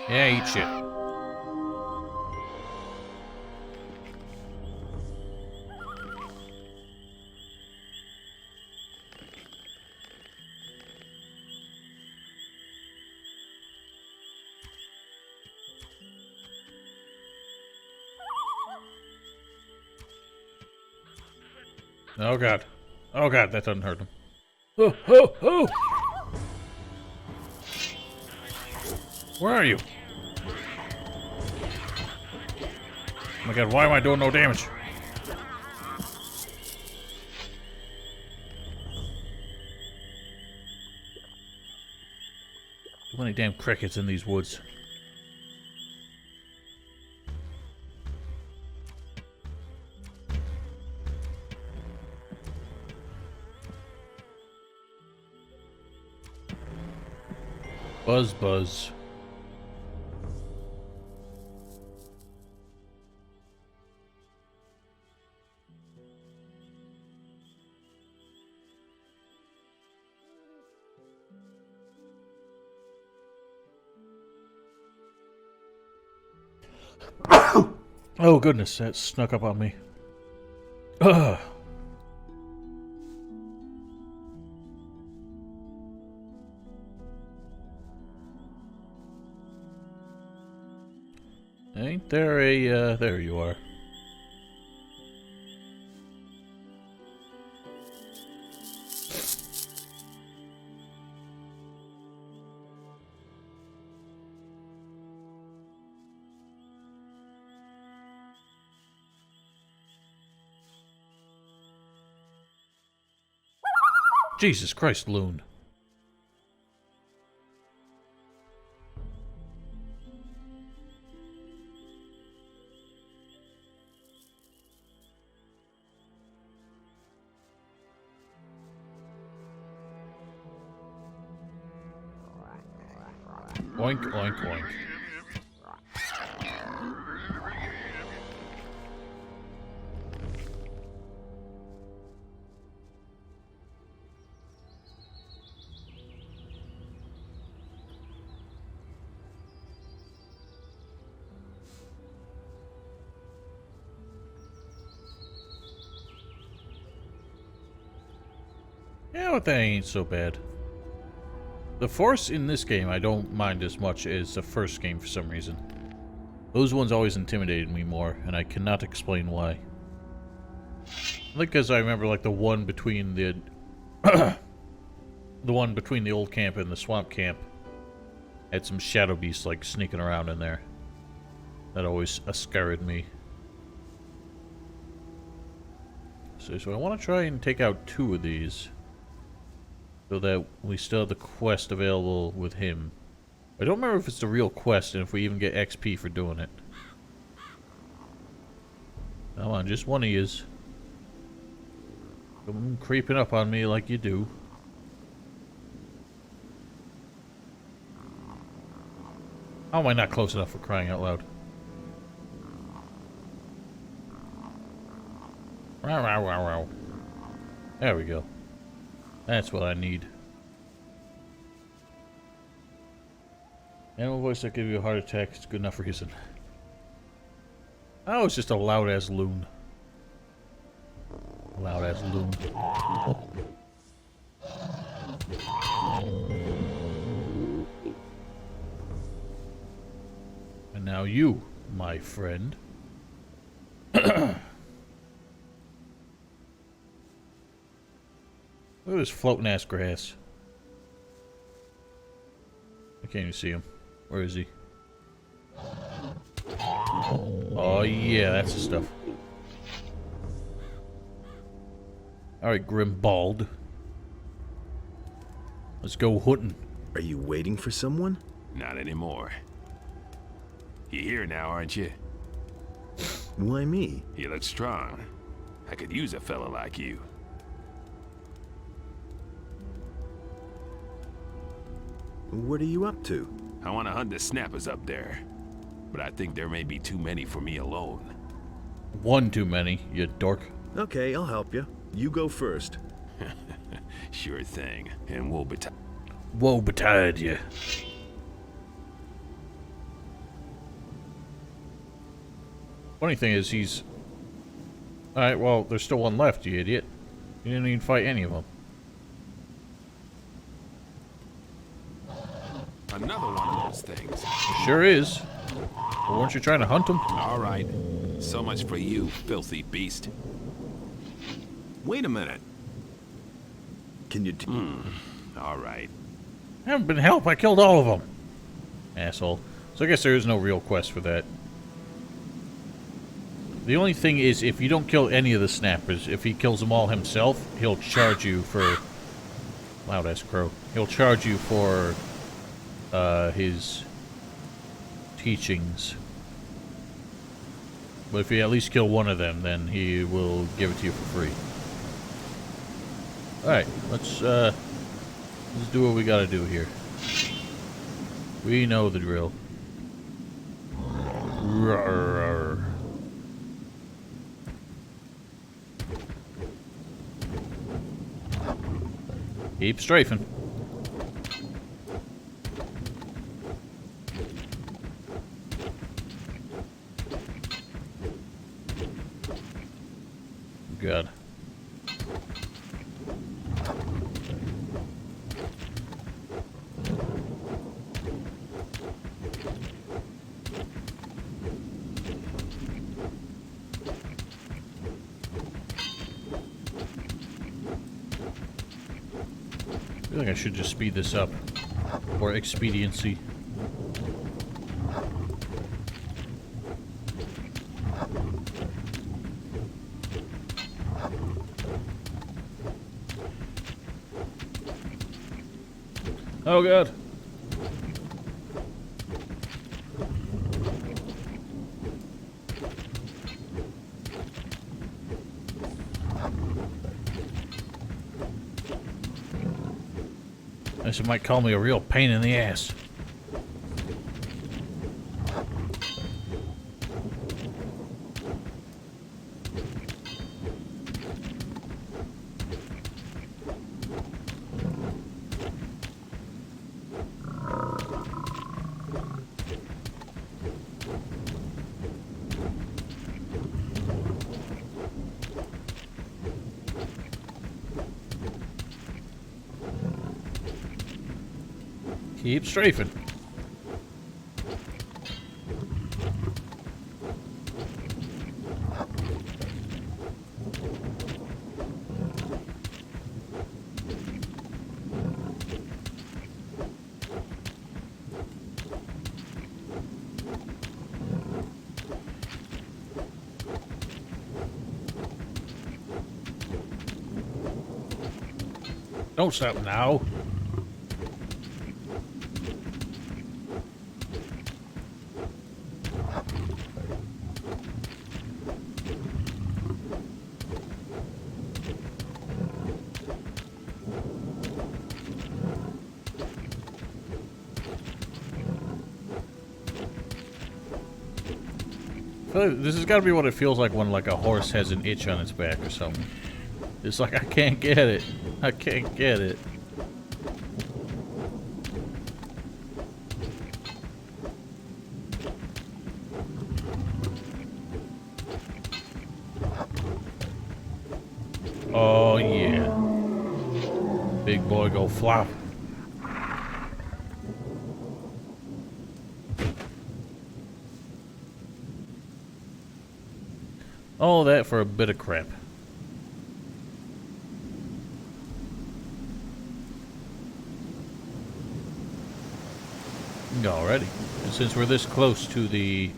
Yeah, eat shit. Oh god. Oh god, that doesn't hurt him. Oh, oh, oh! Where are you? Oh my god, why am I doing no damage? Too many damn crickets in these woods. Buzz, buzz. Oh goodness, that snuck up on me. Ugh. Ain't there a, there you are. Jesus Christ, Loon. Oink, oink, oink. Yeah, but that ain't so bad. The force in this game I don't mind as much as the first game for some reason. Those ones always intimidated me more, and I cannot explain why. I think because I remember like the one between the the one between the old camp and the swamp camp had some shadow beasts like sneaking around in there. That always scared me. So I want to try and take out 2 of these. So that we still have the quest available with him. I don't remember if it's the real quest and if we even get XP for doing it. Come on, just one of yous. Come creeping up on me like you do. How am I not close enough for crying out loud? Row, row, row, row. There we go. That's what I need. Animal voice that gives you a heart attack is good enough reason. Oh, it's just a loud-ass loon. Loud-ass loon. And now you, my friend. Look at this floating ass grass. I can't even see him. Where is he? Oh yeah, that's the stuff. Alright, Grimbald. Let's go hunting. Are you waiting for someone? Not anymore. You're here now, aren't you? Why me? You look strong. I could use a fella like you. What are you up to? I want to hunt the snappers up there, but I think there may be too many for me alone. One too many, you dork. Okay, I'll help you. You go first. Sure thing, and woe betide. Woe betide you. Funny thing is, he's... Alright, well, there's still one left, you idiot. You didn't even fight any of them. Another one of those things. Sure is. But weren't you trying to hunt them? All right. So much for you, filthy beast. Wait a minute. Can you... All right. I haven't been helped. I killed all of them. Asshole. So I guess there is no real quest for that. The only thing is, if you don't kill any of the snappers, if he kills them all himself, he'll charge you for... Loud ass crow. He'll charge you for his teachings. But if you at least kill one of them, then he will give it to you for free. Alright, let's do what we gotta do here. We know the drill. Roar. Keep strafing. God. I feel like I should just speed this up. For expediency. Oh god. This might call me a real pain in the ass. Keep strafing. Don't stop now. I feel like this has got to be what it feels like when like a horse has an itch on its back or something. It's like I can't get it. I can't get it. Oh yeah. Big boy go flop. All that for a bit of crap. Alrighty. And since we're this close to the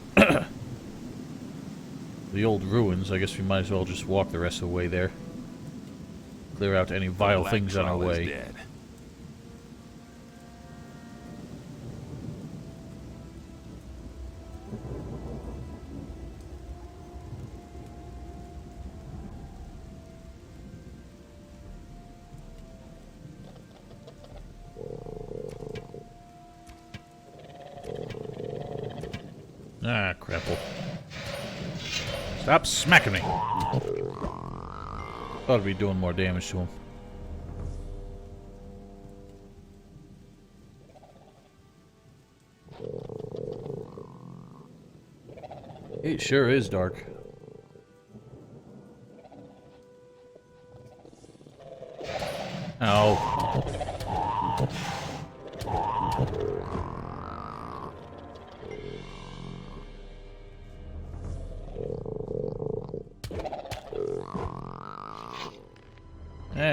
the old ruins, I guess we might as well just walk the rest of the way there. Clear out any vile things on our way. Dead. Ah, crapple. Stop smacking me. Thought I'd be doing more damage to him. It sure is dark. Ow.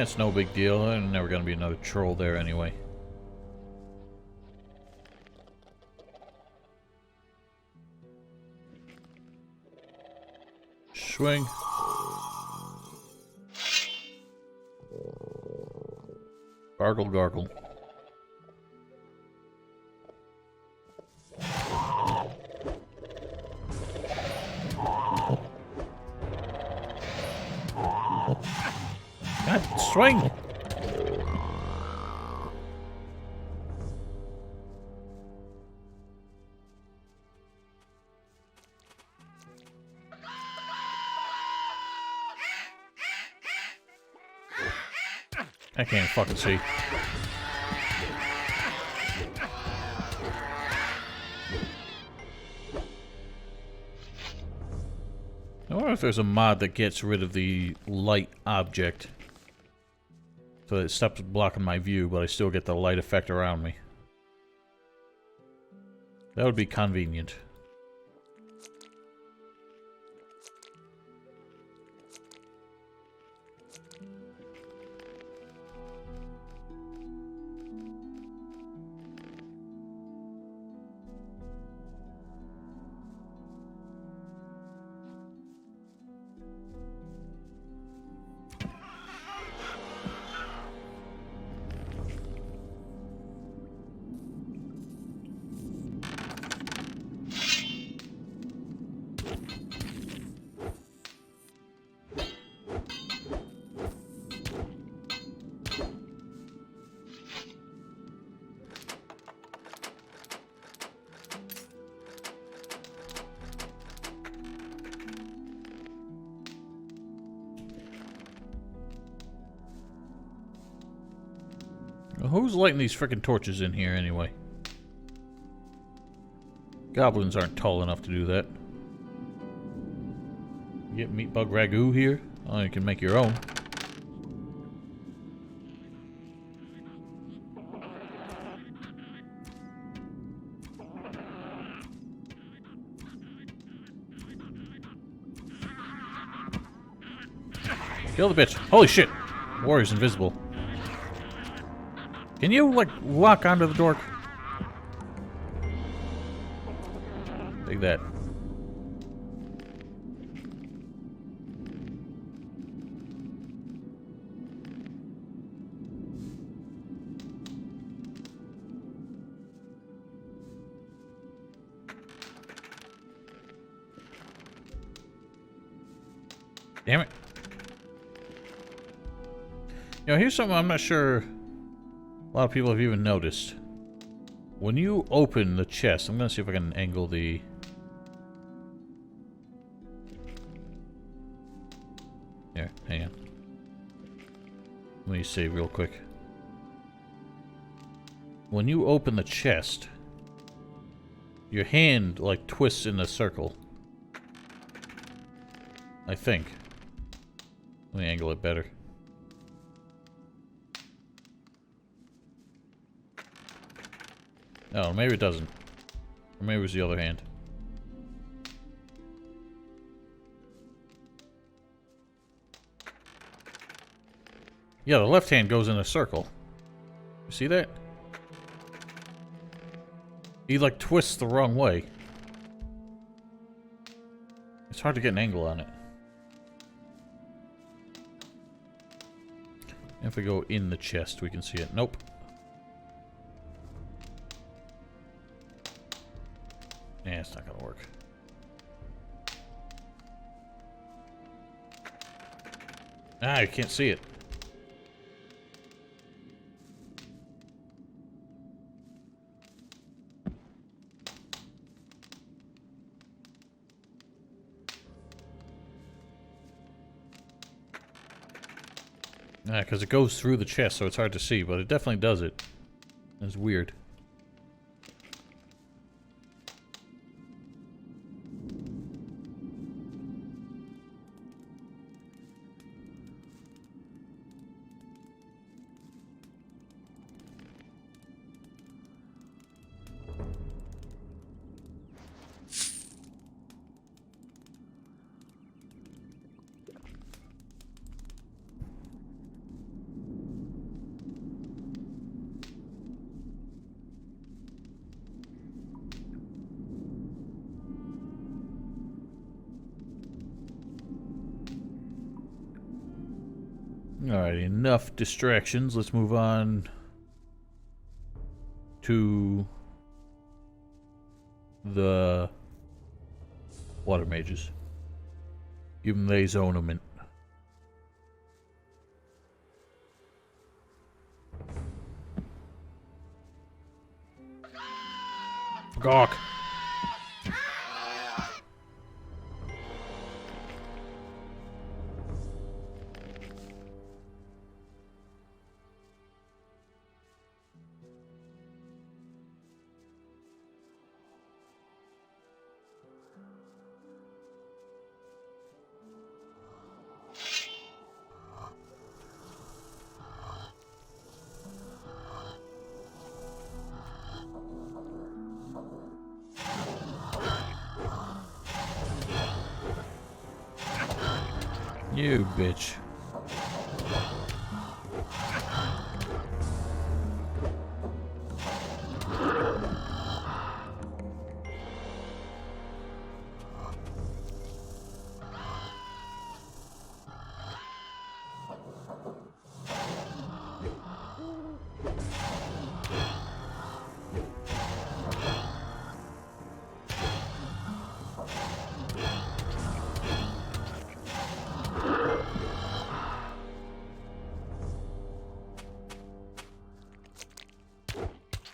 It's no big deal. There's never gonna be another troll there anyway. Swing. Gargle, gargle. God, swing! I can't fucking see. I wonder if there's a mod that gets rid of the light object. So it stops blocking my view, but I still get the light effect around me. That would be convenient. Who's lighting these frickin' torches in here anyway? Goblins aren't tall enough to do that. You get meat bug ragu here? Oh, you can make your own. Kill the bitch. Holy shit. Warrior's invisible. Can you, like, lock onto the door? Take that. Damn it. You know, here's something I'm not sure a lot of people have even noticed. When you open the chest, I'm gonna see if I can angle the... Here, hang on. Let me save real quick. When you open the chest, your hand, like, twists in a circle. I think. Let me angle it better. Oh, maybe it doesn't. Or maybe it was the other hand. Yeah, the left hand goes in a circle. You see that? He, like, twists the wrong way. It's hard to get an angle on it. If we go in the chest, we can see it. Nope. Yeah, it's not gonna work. Ah, you can't see it. Ah, because it goes through the chest, so it's hard to see, but it definitely does it. It's weird. Alright, enough distractions. Let's move on to the water mages. Give them their ornament. Gawk. You bitch.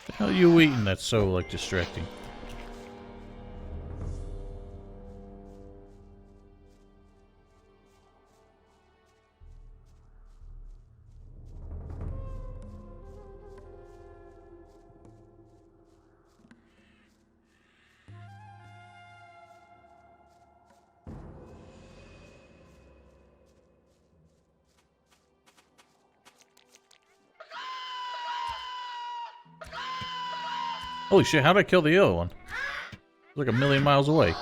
The hell are you eating that's so, like, distracting? Holy shit, how'd I kill the other one? It's like a million miles away.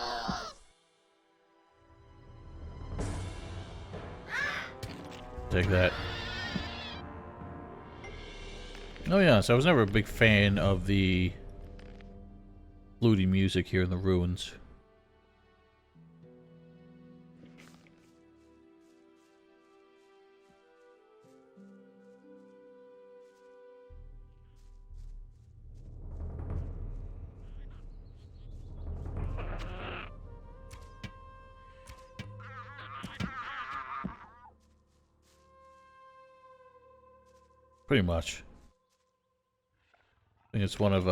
Take that. Oh yeah, so I was never a big fan of the fluty music here in the ruins. Pretty much. I think it's one of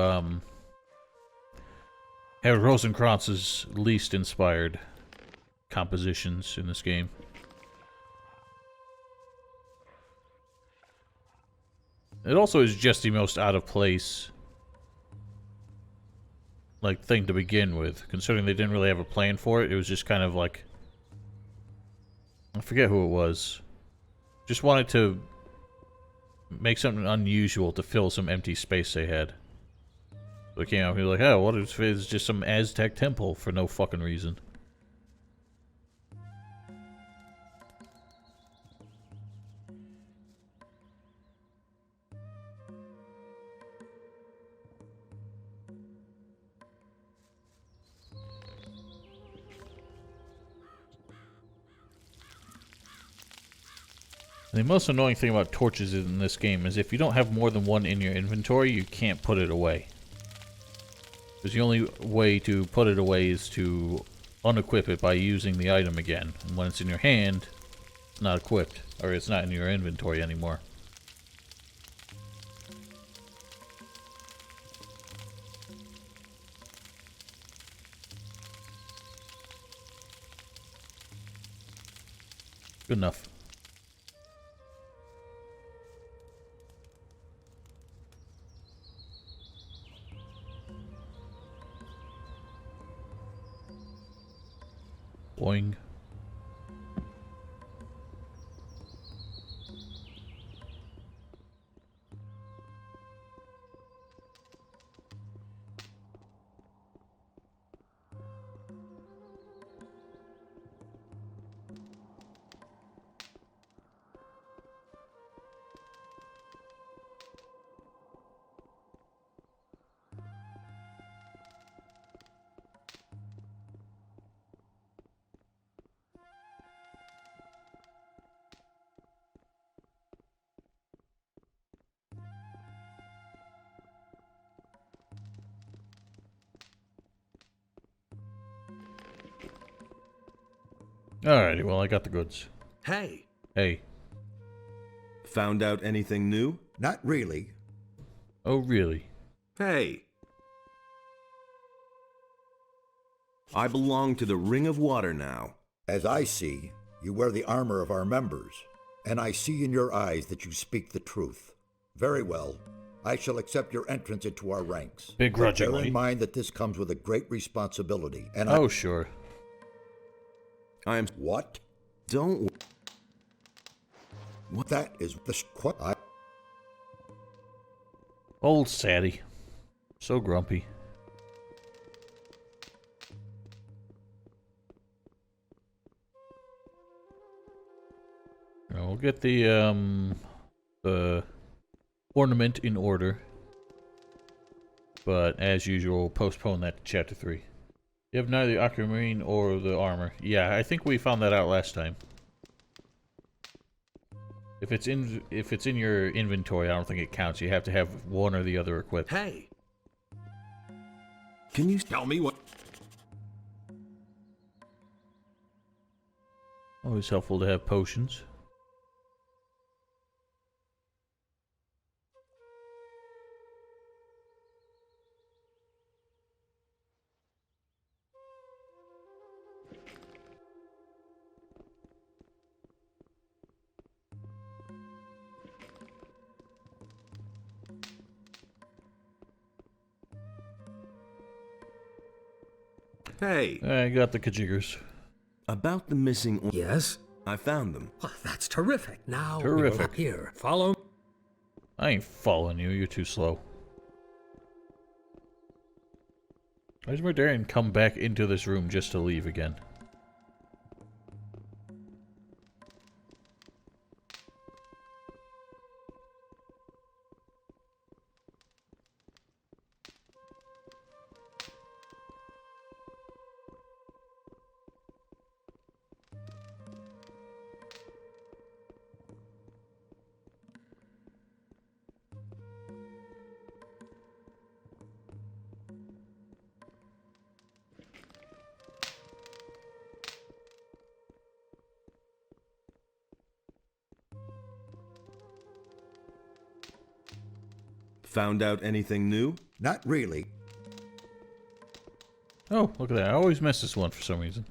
Herr Rosenkranz's least inspired compositions in this game. It also is just the most out of place, like, thing to begin with, considering they didn't really have a plan for it. It was just kind of like, I forget who it was. Just wanted to make something unusual to fill some empty space they had. So they came out and like, oh, what if it's just some Aztec temple for no fucking reason? The most annoying thing about torches in this game is if you don't have more than one in your inventory, you can't put it away. Because the only way to put it away is to unequip it by using the item again. And when it's in your hand, it's not equipped, or it's not in your inventory anymore. Good enough. Boing. Alrighty, well, I got the goods. Hey. Hey. Found out anything new? Not really. Oh, really? Hey. I belong to the Ring of Water now. As I see, you wear the armor of our members, and I see in your eyes that you speak the truth. Very well. I shall accept your entrance into our ranks. Begrudgingly. But bear in mind that this comes with a great responsibility, and Oh, sure. I am... What? Don't... What? That is the... Old Sadie. So grumpy. Now, we'll get the ornament in order. But, as usual, postpone that to Chapter 3. You have neither the aquamarine or the armor. Yeah, I think we found that out last time. If it's in your inventory, I don't think it counts. You have to have one or the other equipped. Hey. Can you tell me what... Always helpful to have potions. Hey. I got the kajiggers. About the missing... Yes? I found them. Well, that's terrific. Now, Terrific. Here, follow. I ain't following you. You're too slow. Why does Murdarian come back into this room just to leave again? Found out anything new? Not really. Oh, look at that. I always miss this one for some reason.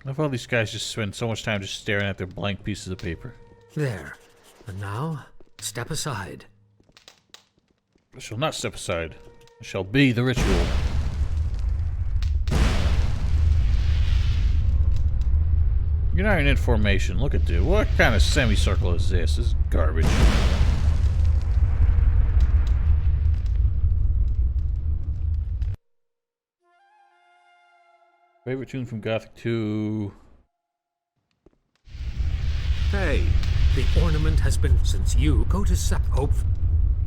I love how these guys just spend so much time just staring at their blank pieces of paper. There. And now, step aside. I shall not step aside. I shall be the ritual. You're not in formation. Look at this. What kind of semicircle is this? This is garbage. Favorite tune from Gothic 2? Hey. The ornament has been since you go to Hope.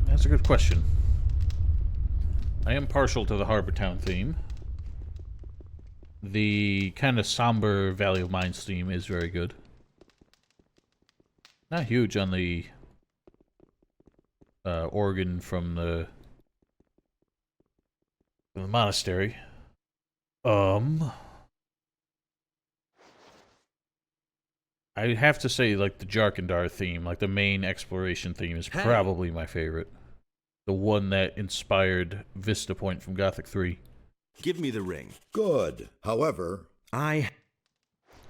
That's a good question. I am partial to the Harbor Town theme. The kind of somber Valley of Mines theme is very good. Not huge on the organ from the monastery. I have to say, like, the Jarkandar theme, like the main exploration theme, is probably my favorite. The one that inspired Vista Point from Gothic 3. Give me the ring. Good. However,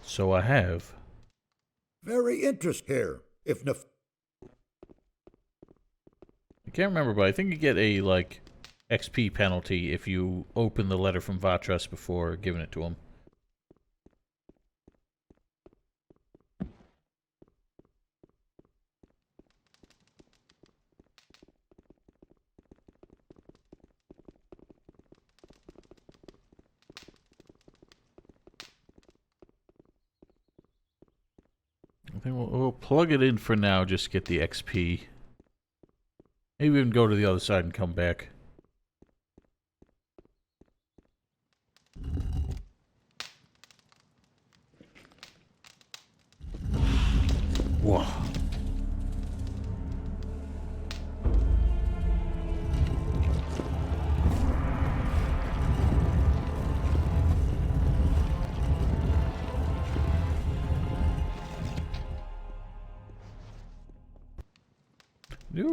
So I have. very interesting here. If I can't remember, but I think you get a, like, XP penalty if you open the letter from Vatras before giving it to him. I think we'll plug it in for now, just to get the XP. Maybe even go to the other side and come back. Whoa.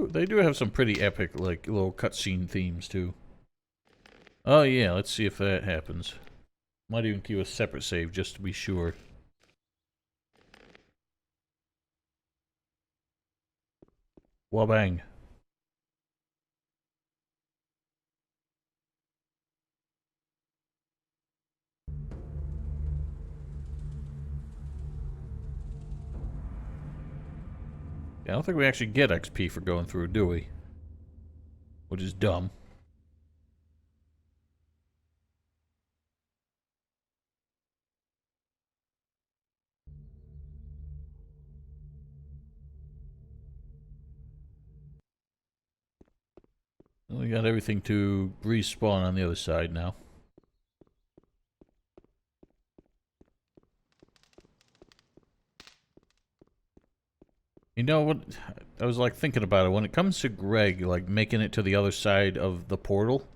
They do have some pretty epic, like, little cutscene themes, too. Oh, yeah, let's see if that happens. Might even keep a separate save, just to be sure. Wabang. Yeah, I don't think we actually get XP for going through, do we? Which is dumb. Well, we got everything to respawn on the other side now. You know what? I was like thinking about it. When it comes to Greg, like making it to the other side of the portal,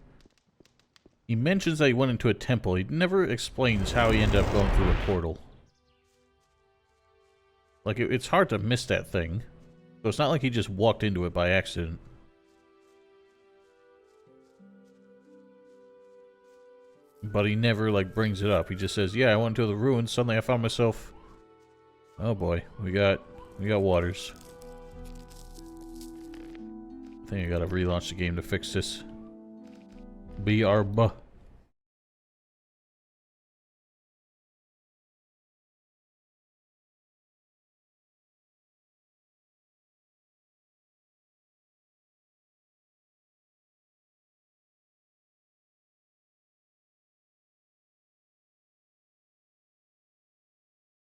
he mentions that he went into a temple. He never explains how he ended up going through the portal. Like, it's hard to miss that thing. So it's not like he just walked into it by accident. But he never, like, brings it up. He just says, yeah, I went to the ruins. Suddenly I found myself... Oh boy, we got waters. I think I gotta relaunch the game to fix this. BRB.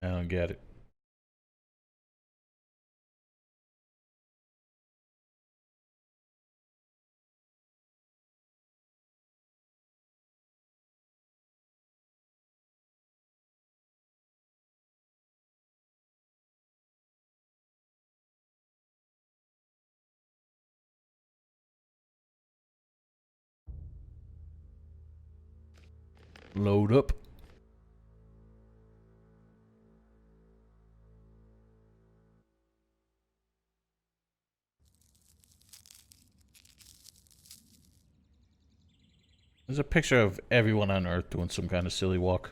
I don't get it. Load up. There's a picture of everyone on Earth doing some kind of silly walk.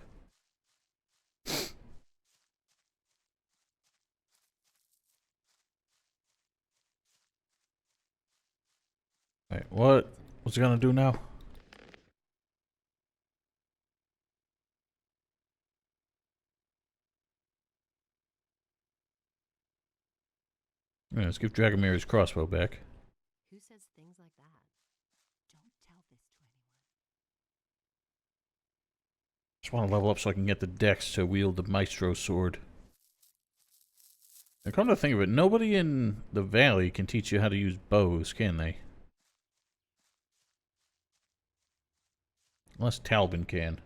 Wait, what? What's it gonna do now? Yeah, let's give Dragomir his crossbow back. Who says things like that? Don't tell this to anyone. Just want to level up so I can get the dex to wield the Maestro sword. And come to think of it, nobody in the valley can teach you how to use bows, can they? Unless Talbin can.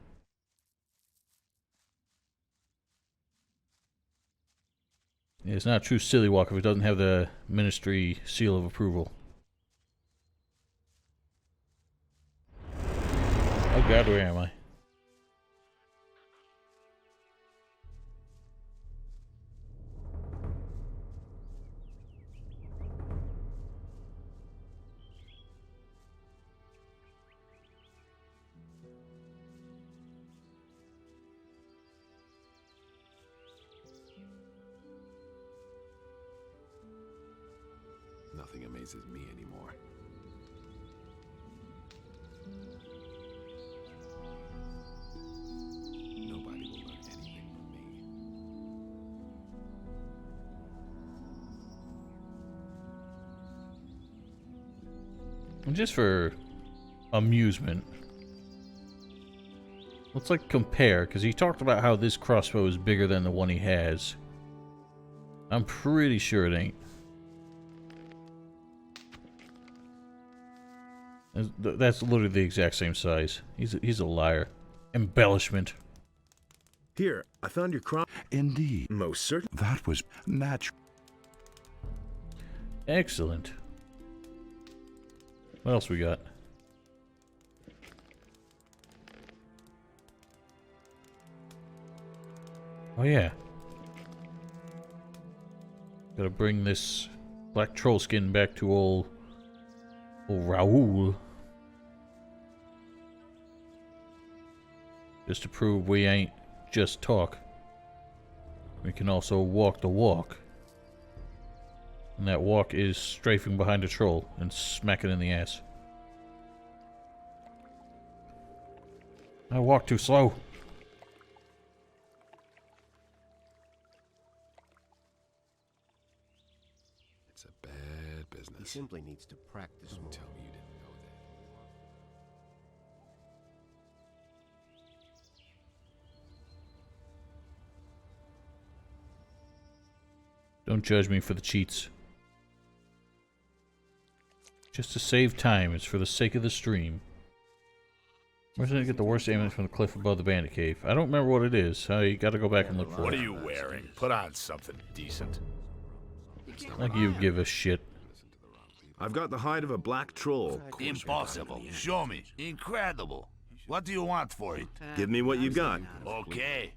Yeah, it's not a true silly walk if it doesn't have the ministry seal of approval. Oh god, where am I? Nothing amazes me anymore. And just for amusement, let's like compare, because he talked about how this crossbow is bigger than the one he has. I'm pretty sure it ain't. That's literally the exact same size. He's a liar. Embellishment. Here, I found your crop. Indeed. Most certain. That was natural. Excellent. What else we got? Oh yeah. Gotta bring this black troll skin back to old Raoul. Just to prove we ain't just talk. We can also walk the walk. And that walk is strafing behind a troll and smacking in the ass. I walk too slow. It's a bad business. He simply needs to practice more. Tell me you didn't know that. Don't judge me for the cheats. Just to save time, it's for the sake of the stream. Where's I get the worst aiming from the cliff above the bandit cave? I don't remember what it is. I gotta go back and look for What it. are you wearing? Put on something decent. Like you give a shit. I've got the hide of a black troll. Impossible. Show me. Incredible. What do you want for it? Give me what you got. Okay.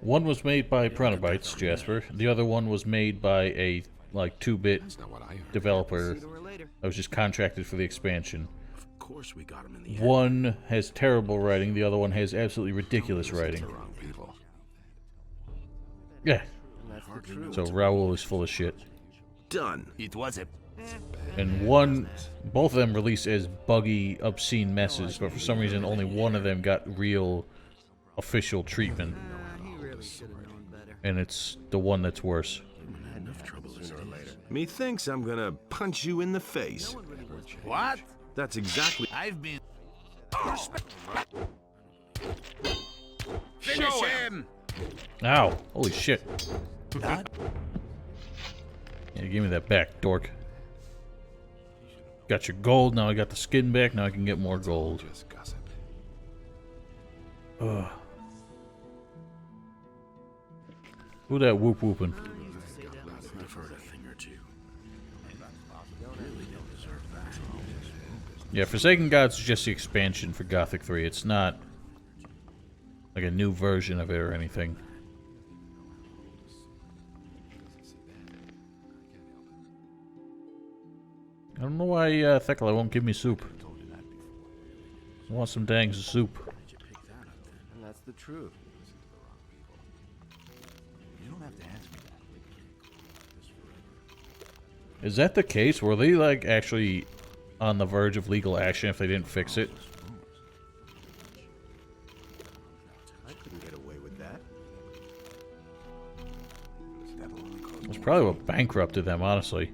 One was made by Pronobites, Jasper. The other one was made by a, like, 2-bit developer that was just contracted for the expansion. Of course we got him in the end. One has terrible writing, the other one has absolutely ridiculous writing. Yeah. So Raoul is full of shit. Done. It was a... And both of them released as buggy, obscene messes, but for some reason only one of them got real official treatment. And it's the one that's worse. Methinks I'm gonna punch you in the face. What? That's exactly. I've been... Finish him! Ow! Holy shit. Yeah, give me that back, dork. Got your gold, now I got the skin back, now I can get more gold. Ugh. Who that whoop whooping? Yeah, Forsaken Gods is just the expansion for Gothic 3. It's not like a new version of it or anything. I don't know why Thekla won't give me soup. I want some dang soup. And that's the truth. You don't have to ask me that. Is that the case? Were they like actually on the verge of legal action if they didn't fix it? I couldn't get away with that. It's probably what bankrupted them, honestly.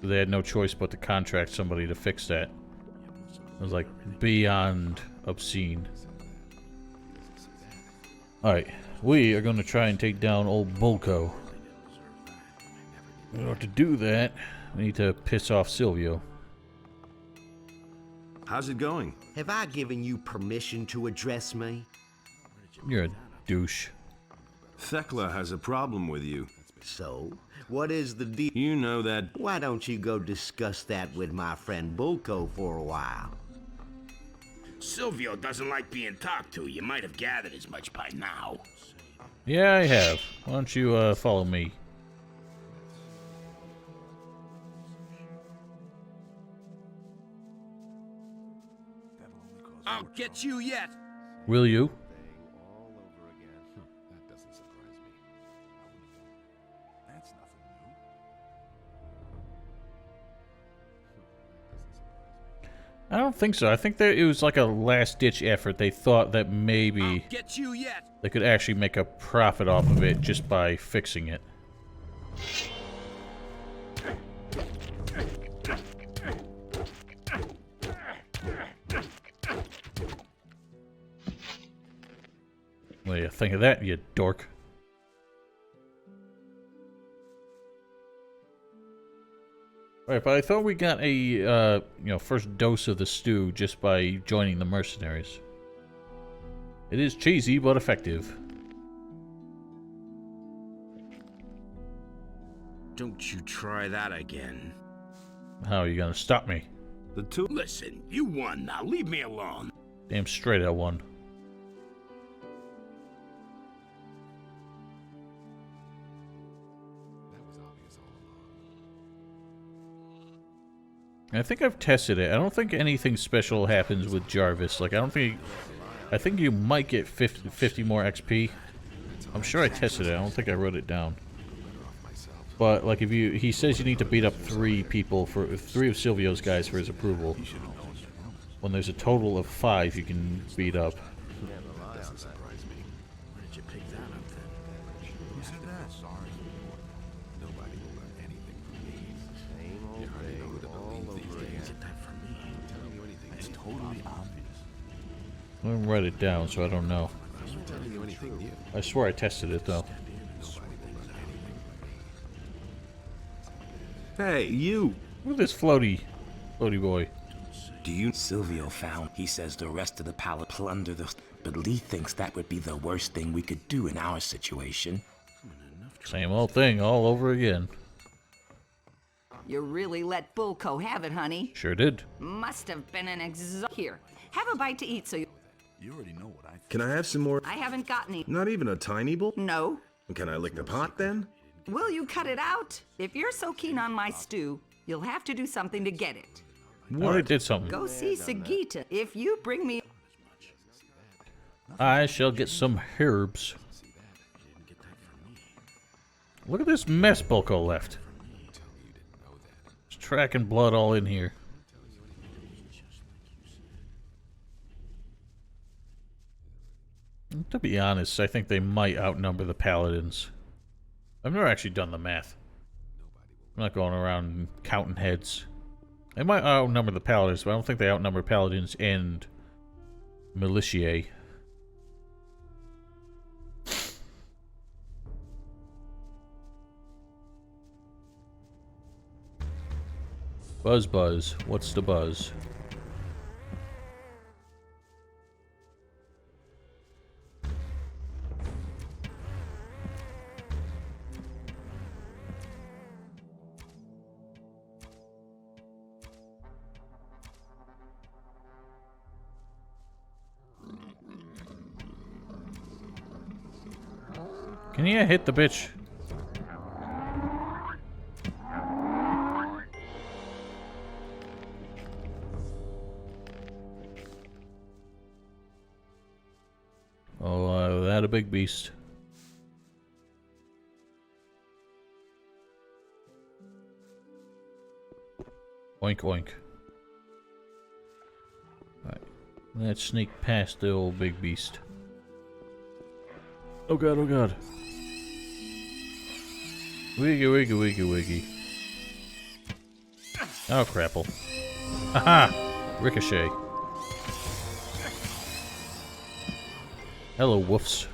They had no choice but to contract somebody to fix that. It was like beyond obscene. Alright, we are going to try and take down old Bulko. In order to do that, we need to piss off Silvio. How's it going? Have I given you permission to address me? You're a douche. Thekla has a problem with you. So, what is the deal? You know that. Why don't you go discuss that with my friend Bulko for a while? Silvio doesn't like being talked to. You might have gathered as much by now. Yeah, I have. Why don't you follow me? I'll get you yet. Will you? That doesn't surprise me. That's nothing new. I don't think so. I think that it was like a last-ditch effort. They thought that maybe Get you yet. they could actually make a profit off of it just by fixing it. What do you think of that, you dork? Alright, but I thought we got a, you know, first dose of the stew just by joining the mercenaries. It is cheesy, but effective. Don't you try that again. How are you gonna stop me? The two. Listen, you won now. Leave me alone. Damn straight I won. I think I've tested it. I don't think anything special happens with Jarvis. Like, I think you might get 50 more XP. I'm sure I tested it. I don't think I wrote it down. But, like, he says you need to beat up 3 people, for 3 of Silvio's guys for his approval. When there's a total of 5 you can beat up. Where did you pick that up then? Who said that? Sorry. Nobody will learn anything from me. You hardly know who to believe these days. Get that from me. Telling you anything. It's totally obvious. I didn't write it down, so I don't know. I'm not telling you anything new. I swear I tested it, though. Hey, you! Look at this floaty boy. Do you... Silvio found, he says the rest of the pallet plunder the... But Lee thinks that would be the worst thing we could do in our situation. Same old thing all over again. You really let Bulko have it, honey. Sure did. Must have been an Here, have a bite to eat so you... You already know what I think. Can I have some more? I haven't got any. Not even a tiny bowl? No. Can I lick the pot then? Will you cut it out? If you're so keen on my stew, you'll have to do something to get it. I already did something. Go see Sagita. If you bring me... I shall get some herbs. Look at this mess Bulko left. There's track and blood all in here. To be honest, I think they might outnumber the paladins. I've never actually done the math. I'm not going around counting heads. They might outnumber the paladins, but I don't think they outnumber paladins and militiae. Buzz, what's the buzz? Can you hit the bitch? Oh, that a big beast. Oink oink. Alright. Let's sneak past the old big beast. Oh god, oh god. Wiggy, wiggy, wiggy, wiggy. Oh, crapple. Haha! Ricochet. Hello, woofs.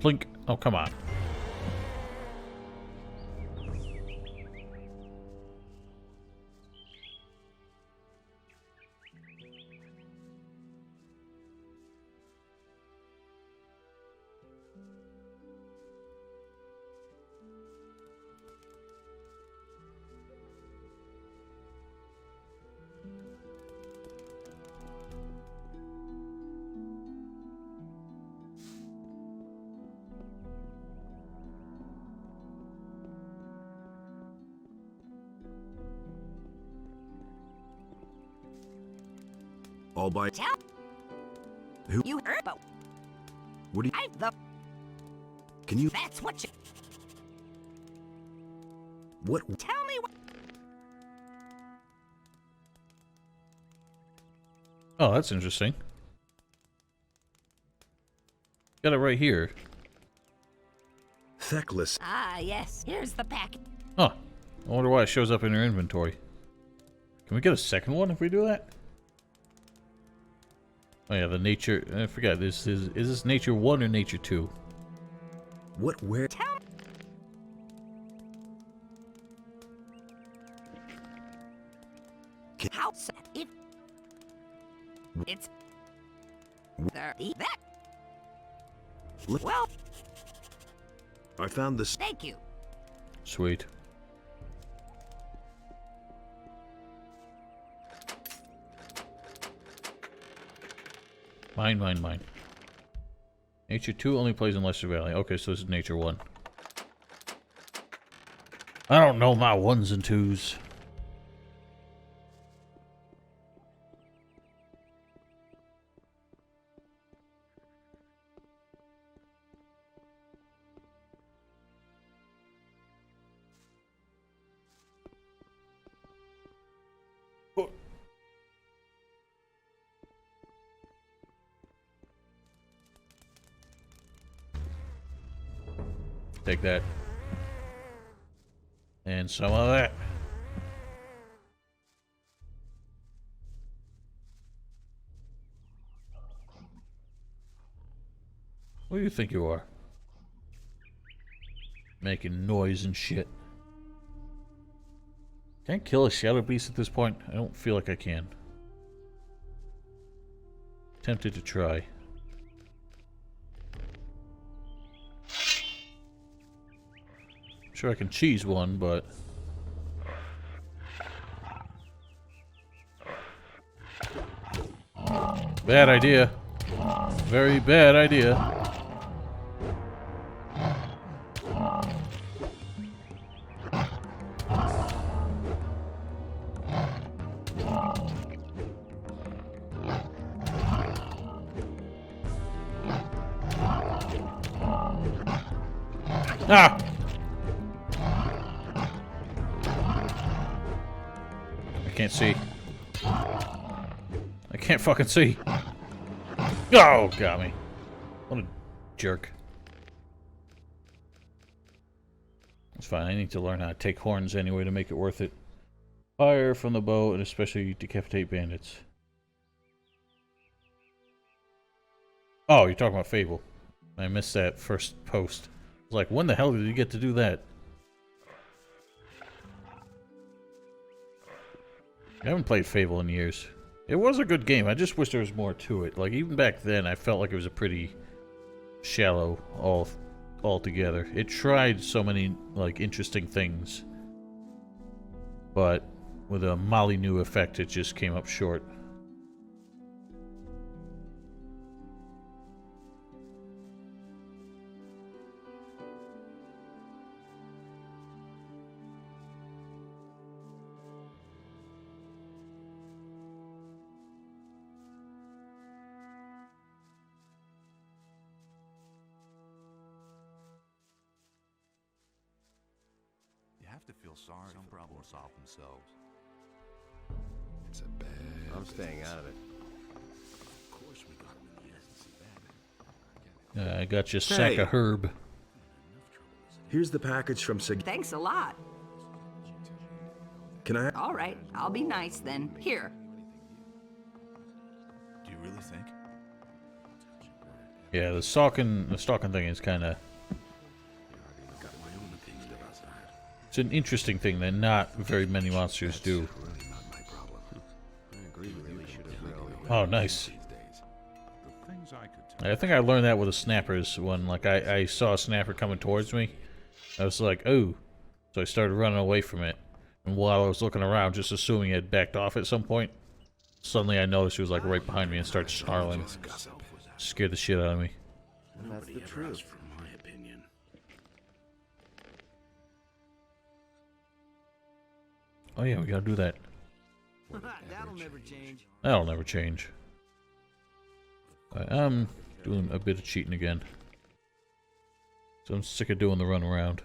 Plink. Oh, come on. All by... Tell Who? you heard, but What do you... I'm the... Can you... That's what you... What... Tell me what... Oh, that's interesting. Got it right here. Feckless. Ah, yes. Here's the packet. Huh. I wonder why it shows up in your inventory. Can we get a second one if we do that? Oh yeah, the nature... I forgot. Is this nature 1 or nature 2? What, where... Tell how sad it... It's... There... That... Well, I found this... thank you. Sweet. Mine. Nature 2 only plays in Leicester Valley. Okay, so this is Nature 1. I don't know my 1s and 2s. Take that. And some of that. What do you think you are? Making noise and shit. Can I kill a shadow beast at this point? I don't feel like I can. Tempted to try. Sure I can cheese one, but... Bad idea. Very bad idea. Ah! I can't see. I can't fucking see. Oh, got me. What a jerk. It's fine. I need to learn how to take horns anyway to make it worth it. Fire from the bow and especially decapitate bandits. Oh, you're talking about Fable. I missed that first post. I was like, when the hell did you get to do that? I haven't played Fable in years. It was a good game. I just wish there was more to it. Like, even back then, I felt like it was a pretty shallow altogether. It tried so many, like, interesting things. But with a Molyneux effect, it just came up short. To feel sorry. Some problems solve themselves. It's a bad. I'm staying out of it. Of course, we got him in the essence. I got you a sack of herb. Here's the package from Sig... Thanks a lot. Can I... All right, I'll be nice then. Here. Do you really think? Yeah, the stalking thing is kind of... It's an interesting thing that not very many monsters do. Oh, nice. I think I learned that with the snappers when, like, I saw a snapper coming towards me. I was like, oh. So I started running away from it. And while I was looking around, just assuming it had backed off at some point, suddenly I noticed she was, like, right behind me and started snarling. Scared the shit out of me. And that's the truth. Oh yeah, we gotta do that. That'll never change. That'll never change. Alright, Doing a bit of cheating again. So I'm sick of doing the run around.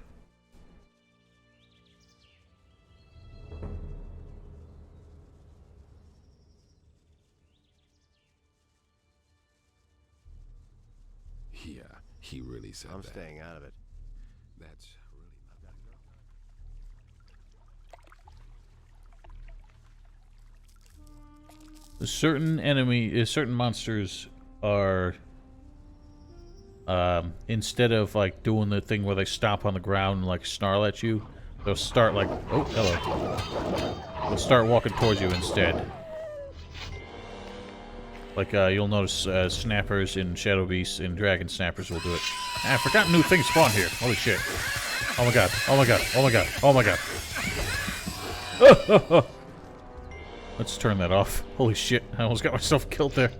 Yeah, he really said I'm that. staying out of it. That's really not. Certain monsters are, instead of like doing the thing where they stop on the ground and like snarl at you, they'll start like, oh, hello. They'll start walking towards you instead. Like, you'll notice snappers in Shadow Beasts and Dragon Snappers will do it. I forgot new things spawn here. Holy shit. Oh my god. Oh my god. Oh my god. Oh my god. Let's turn that off. Holy shit. I almost got myself killed there.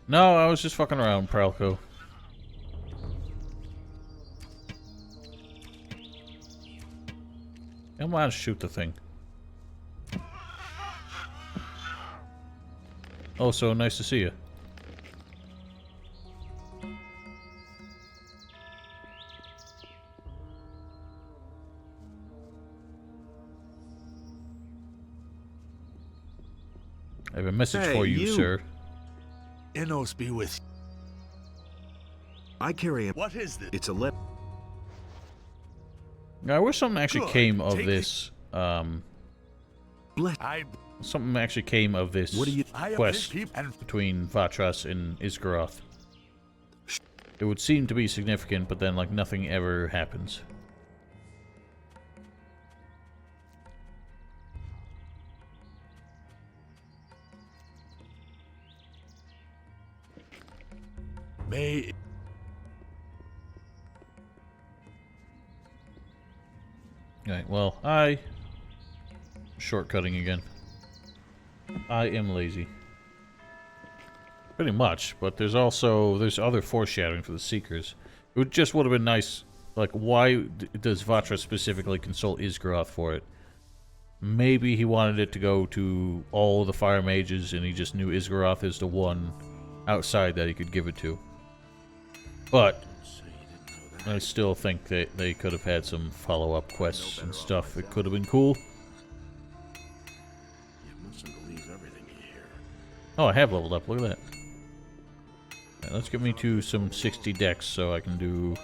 No, I was just fucking around, Pralco. Come on, shoot the thing. Oh, so nice to see you. I have a message for you, sir. Enos be with you. I carry a... What is this? It's a letter. I wish something actually came of this, Bless. something actually came of this quest between Vatras and Isgaroth. It would seem to be significant, but then, like, nothing ever happens. May... Alright, well, shortcutting again. I am lazy. Pretty much, but there's other foreshadowing for the Seekers. It just would have been nice, like, why does Vatra specifically consult Isgaroth for it? Maybe he wanted it to go to all the fire mages and he just knew Isgaroth is the one outside that he could give it to. But I still think that they could have had some follow-up quests and stuff. It could have been cool. Oh, I have leveled up. Look at that. Right, let's get me to some 60 decks so I can do...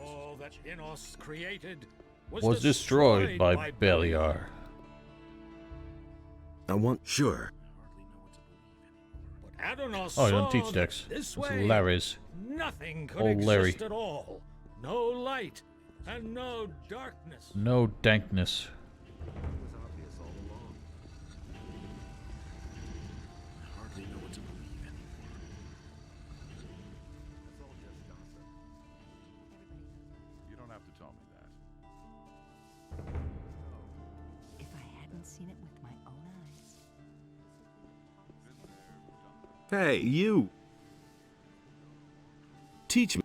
All that Enos created was destroyed by Beliar. I want... Sure. Oh, you don't teach decks. It's Larry's. Nothing could Old Larry. exist at all. No light and no darkness. No dankness. You don't have to tell me that. If I hadn't seen it with my own eyes. Hey, you. Teach me.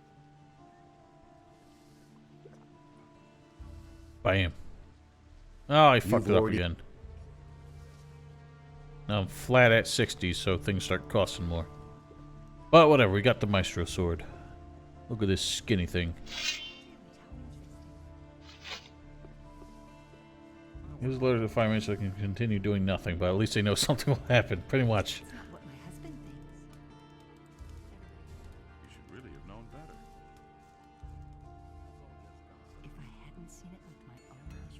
Bam. Oh, I fucked it up already- again. Now I'm flat at 60, so things start costing more. But whatever, we got the Maestro Sword. Look at this skinny thing. Use the letter to the fire mage so they can continue doing nothing, but at least they know something will happen, pretty much. It's not what my husband thinks. You should really have known better. If I hadn't seen it with my own eyes.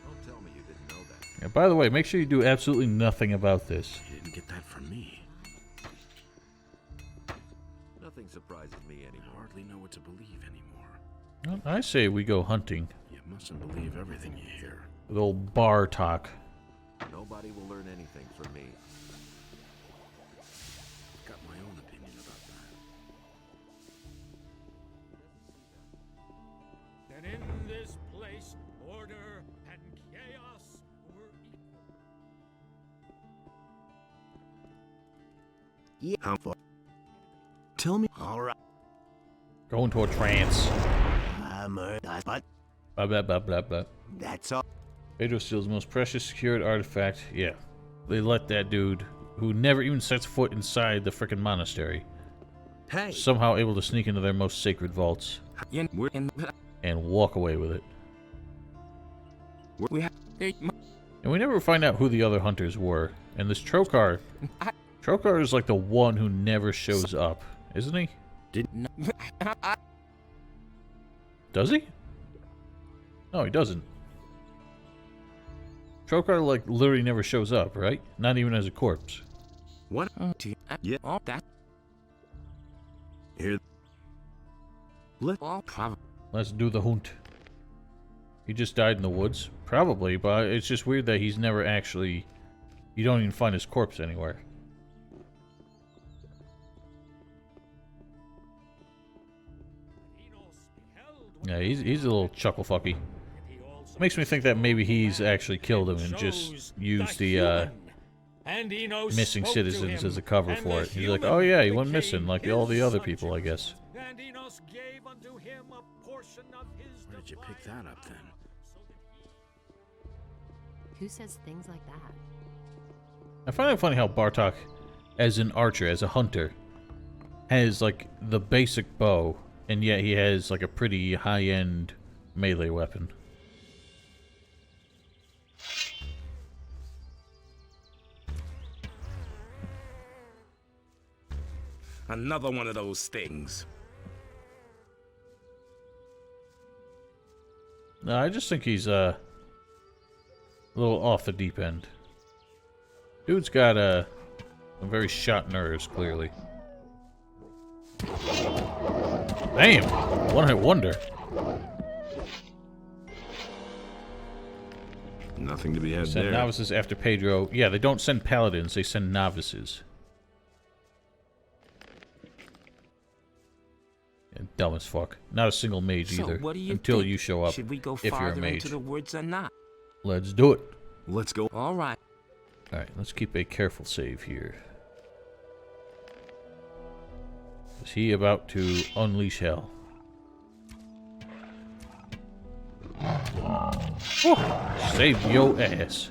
Don't tell me you didn't know that. Yeah, by the way, make sure you do absolutely nothing about this. You didn't get that from me. Nothing surprises me anymore. I hardly know what to believe anymore. Well, I say we go hunting. You Mustn't believe everything you hear. With old bar talk. Nobody will learn anything from me. Got my own opinion about that. That in this place, order and chaos were equal. Yeah. How far? Tell me. All right. Go into a trance. But Blah, blah, blah, blah, blah. that's all. Pedro steals the most precious secured artifact. Yeah. They let that dude, who never even sets foot inside the frickin' monastery, Hey. somehow able to sneak into their most sacred vaults and walk away with it. And we never find out who the other hunters were. And this Trokar is like the one who never shows up, isn't he? Does he? No, he doesn't. Trokar, like, literally never shows up, right? Not even as a corpse. What? Yeah. All that. Here. Let's do the hunt. He just died in the woods? Probably, but it's just weird that he's never actually... You don't even find his corpse anywhere. Yeah, he's a little chuckle fucky. Makes me think that maybe he's actually killed him and just used the missing citizens as a cover for it. He's like, oh yeah, he went missing like all the other people, I guess. And Enos gave unto him a portion of his Where did you pick that up then? Who says things like that? I find it funny how Bartok, as an archer, as a hunter, has like the basic bow, and yet he has like a pretty high-end melee weapon. Another one of those things. No, I just think he's a little off the deep end. Dude's got some very shot nerves, clearly. Damn! One-hit wonder. Nothing to be had Send there. novices after Pedro. Yeah, they don't send paladins, they send novices. And dumb as fuck. Not a single mage So either. what do you until think? you show up. Should we go if you're a farther mage. into the woods or not? Let's do it. Let's go. All right. Alright, let's keep a careful save here. Is he about to unleash hell? Whew, saved your ass.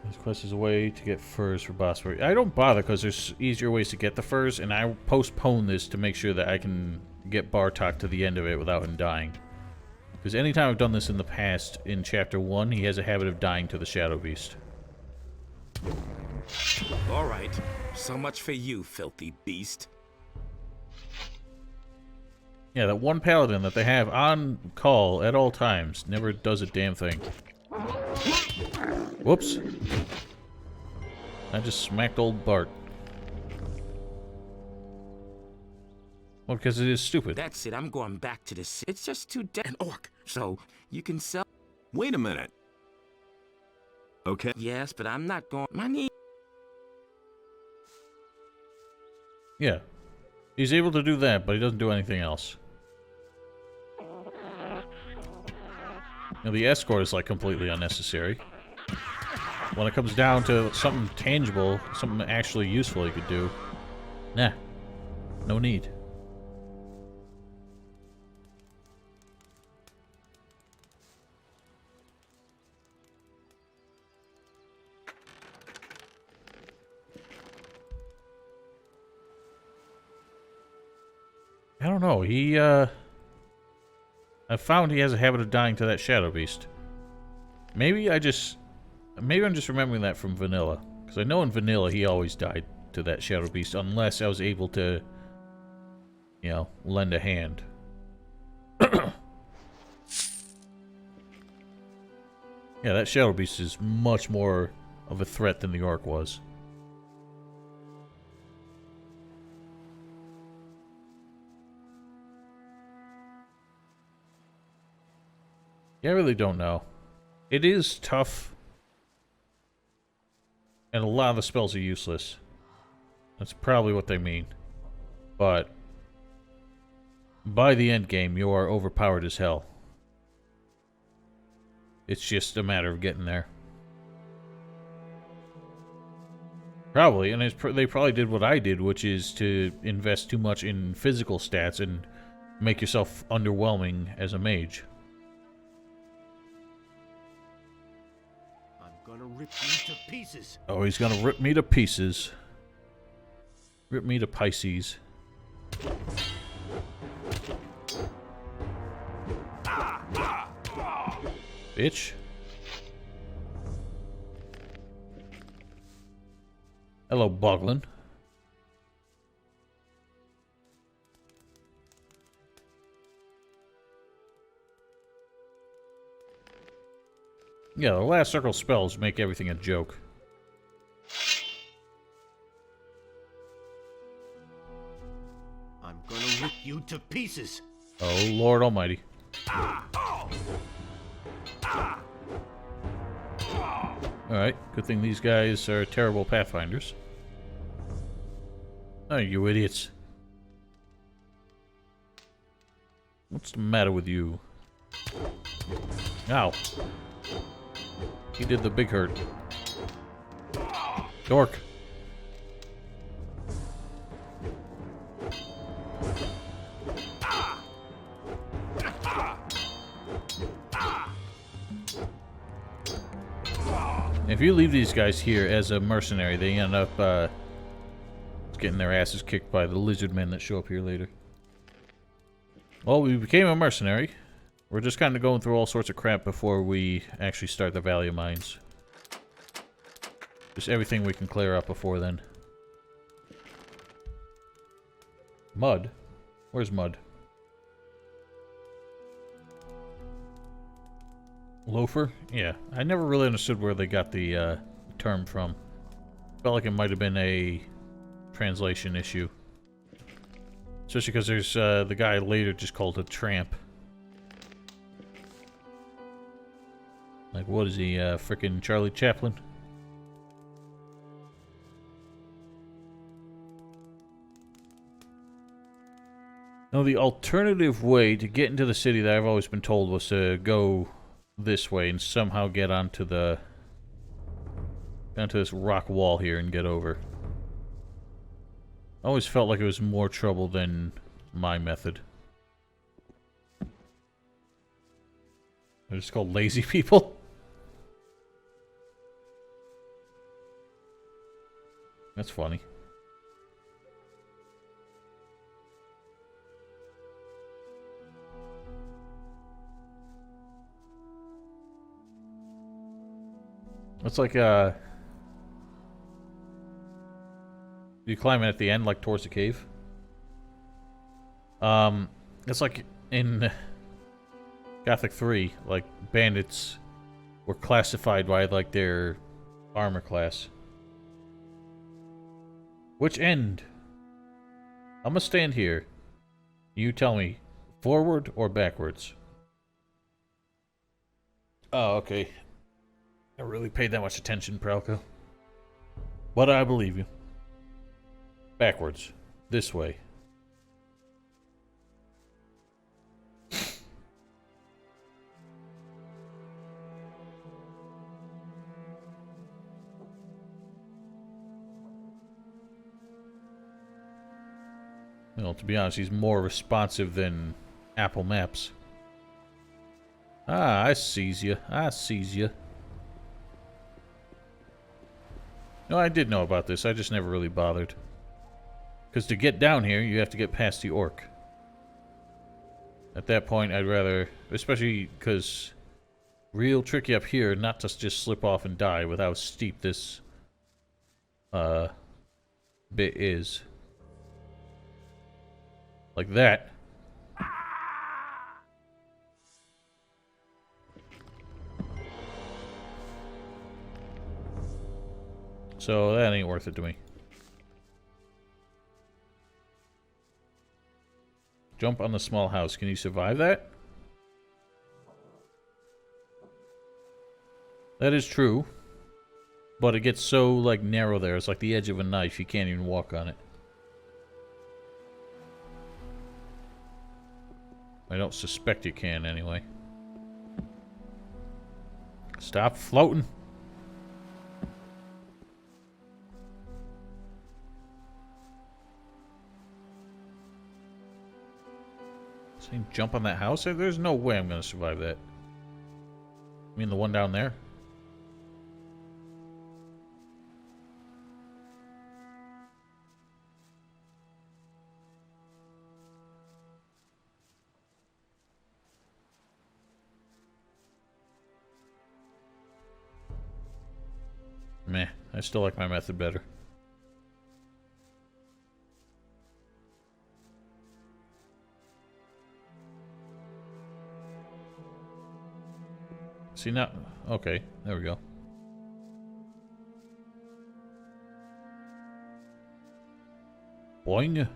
This quest is a way to get furs for boss fight. I don't bother because there's easier ways to get the furs, and I postpone this to make sure that I can get Bartok to the end of it without him dying. Because anytime I've done this in the past, in Chapter 1, he has a habit of dying to the Shadow Beast. All right. So much for you, filthy beast. Yeah, that one paladin that they have on call at all times never does a damn thing. Whoops. I just smacked old Bart. Well, because it is stupid. That's it. I'm going back to this. It's just too dead. An orc. So you can sell. Wait a minute. Okay. Yes, but I'm not going. Money. Yeah. He's able to do that, but he doesn't do anything else. Now, the escort is, like, completely unnecessary. When it comes down to something tangible, something actually useful he could do, nah. No need. I don't know, I found he has a habit of dying to that Shadow Beast. Maybe I'm just remembering that from Vanilla. Because I know in Vanilla he always died to that Shadow Beast, unless I was able to, you know, lend a hand. Yeah, that Shadow Beast is much more of a threat than the Orc was. Yeah, I really don't know. It is tough. And a lot of the spells are useless. That's probably what they mean. But by the end game, you are overpowered as hell. It's just a matter of getting there. Probably, and they probably did what I did, which is to invest too much in physical stats and make yourself underwhelming as a mage. I'm gonna rip you to pieces. Oh, he's gonna rip me to pieces. Rip me to Pisces. Bitch. Hello, Boglin. Yeah, the last circle spells make everything a joke. I'm gonna rip you to pieces. Oh, Lord Almighty. Alright, good thing these guys are terrible pathfinders. Oh, you idiots. What's the matter with you? Ow. He did the big hurt. Dork. If you leave these guys here as a mercenary, they end up getting their asses kicked by the lizard men that show up here later. Well, we became a mercenary. We're just kind of going through all sorts of crap before we actually start the Valley of Mines. Just everything we can clear up before then. Mud? Where's Mud? Loafer? Yeah. I never really understood where they got the term from. Felt like it might have been a translation issue. Especially because there's the guy later just called it tramp. Like, what is he, frickin' Charlie Chaplin? No, the alternative way to get into the city that I've always been told was to go this way and somehow get onto the this rock wall here and get over. I always felt like it was more trouble than my method. They're just called lazy people. That's funny. It's like, you climb at the end, like, towards the cave. It's like in Gothic 3, like, bandits were classified by, like, their armor class. Which end? I'm gonna stand here. You tell me, forward or backwards? Oh, okay. I really paid that much attention, Pralco. But I believe you. Backwards. This way. Well, to be honest, he's more responsive than Apple Maps. Ah, I sees you. I sees you. No, I did know about this. I just never really bothered. Because to get down here, you have to get past the orc. At that point, I'd rather... Especially because... Real tricky up here not to just slip off and die with how steep this... bit is. Like that. So that ain't worth it to me. Jump on the small house. Can you survive that? That is true. But it gets so, like, narrow there. It's like the edge of a knife. You can't even walk on it. I don't suspect you can, anyway. Stop floating. Saying jump on that house? There's no way I'm gonna survive that. You mean the one down there? Meh, I still like my method better. See now? Okay, there we go. Boing.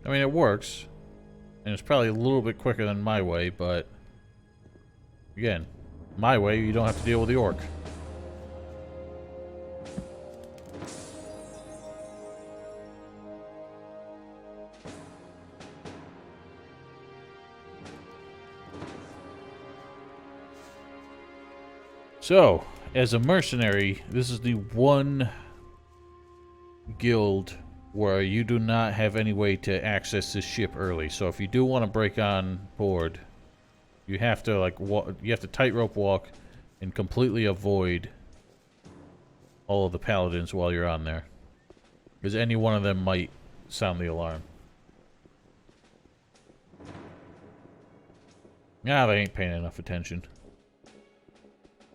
I mean, it works. And it's probably a little bit quicker than my way, but... Again, my way, you don't have to deal with the orc. So, as a mercenary, this is the one guild where you do not have any way to access this ship early. So if you do want to break on board, you have to like you have to tightrope walk and completely avoid all of the paladins while you're on there, because any one of them might sound the alarm. Nah, they ain't paying enough attention.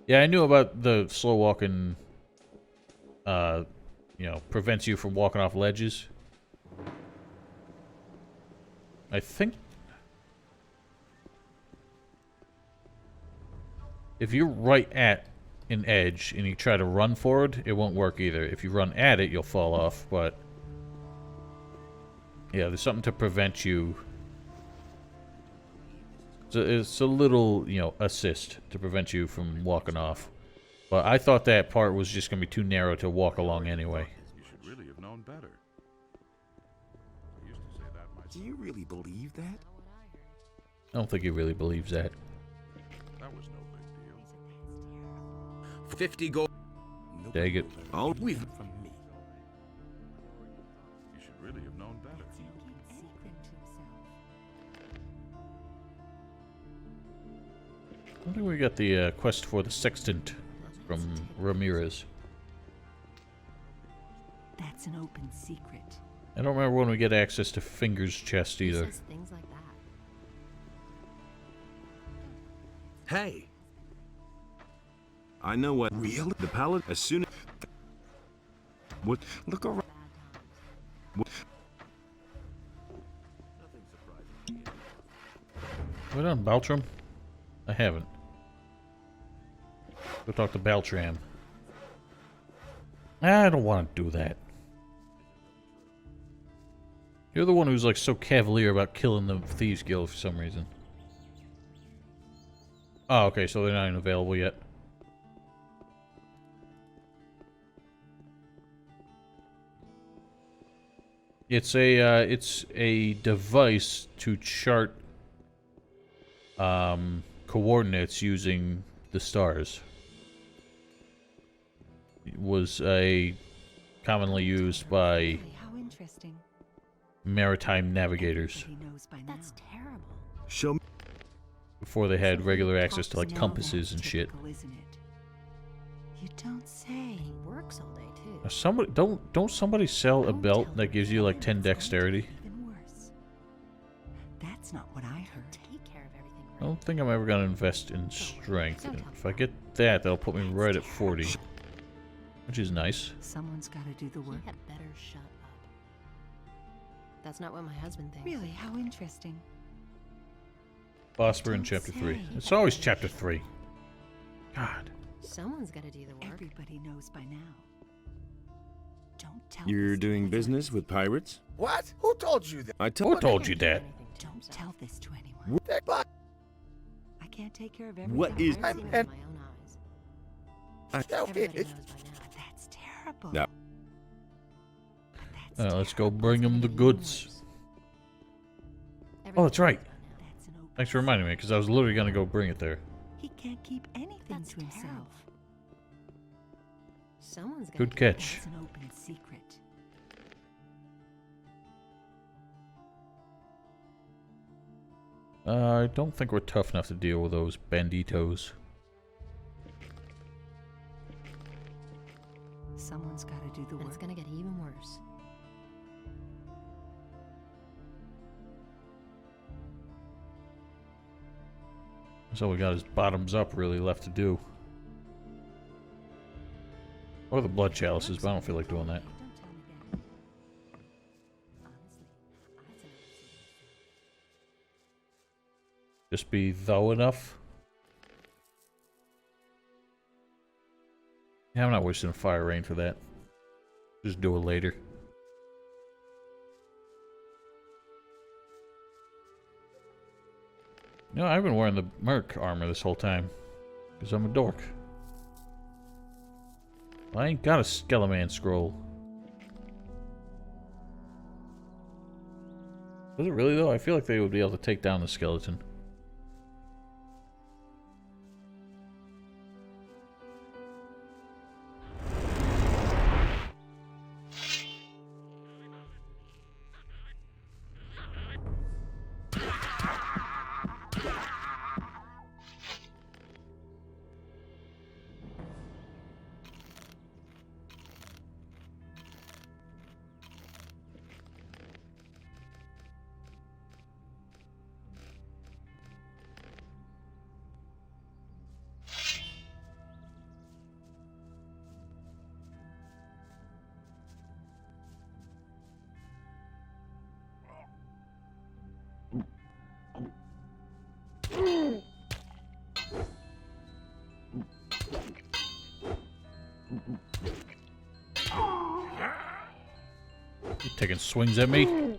Yeah, I knew about the slow walking, you know, prevents you from walking off ledges. I think if you're right at an edge and you try to run forward, it won't work either. If you run at it, you'll fall off, but yeah, there's something to prevent you. It's a little, you know, assist to prevent you from walking off. But I thought that part was just going to be too narrow to walk along anyway. You should really have known better. I used to say that myself. Do you really believe that? I don't think he really believes that. That was no big deal. 50 gold. Dang it. Oh, we've from me. You should really have known better. I think we got the quest for the sextant from Ramirez. That's an open secret. I don't remember when we get access to Finger's chest either. He says things like that. Hey. I know what. Really? The paladin, as soon as... What? Look around. What? Have I done Baltram? I haven't. Go talk to Baltram. I don't want to do that. You're the one who's like so cavalier about killing the Thieves Guild for some reason. Oh, okay, so they're not even available yet. It's a device to chart coordinates using the stars. It was commonly used by How interesting. maritime navigators He knows by now. That's terrible. Show me. before they had regular access to like Cops know compasses that's and shit. typical, isn't it? You don't say. He works all day too. Now somebody don't somebody sell a Don't belt tell that her gives you like it's 10 going to dexterity? be even worse. That's not what I heard. Take care of everything. I don't think I'm ever gonna invest in strength. If I get that, that'll put me right at 40, which is nice. Someone's got to do the He work. had better shut up. That's not what my husband thinks. Really, how interesting. Phosphor in chapter 3. It's always chapter 3. God. Someone's got to do the work. Everybody knows by now. Don't tell You're this to doing anyone. business with pirates? What? Who told you that? I Who told you that? Don't tell this to anyone. But I can't take care of everything. What is- I've seen it with my own eyes. Everybody it. knows by now. That's terrible. No. Let's go bring him the goods. Oh, that's right. That's an open Thanks for reminding me, because I was literally going to go bring it there. He can't keep anything That's to himself. terrible. Someone's got Good catch. That's an open secret. I don't think we're tough enough to deal with those banditos. Someone's got to do the And work. it's gonna get even worse. So we got his bottoms up really left to do. Or the blood chalices, but I don't feel like doing that. Don't tell me that. Honestly, that's an open secret. Just be though enough. Yeah, I'm not wasting a fire rain for that. Just do it later. No, I've been wearing the merc armor this whole time. Because I'm a dork. I ain't got a Skeleman scroll. Does it really though? I feel like they would be able to take down the skeleton. You taking swings at me?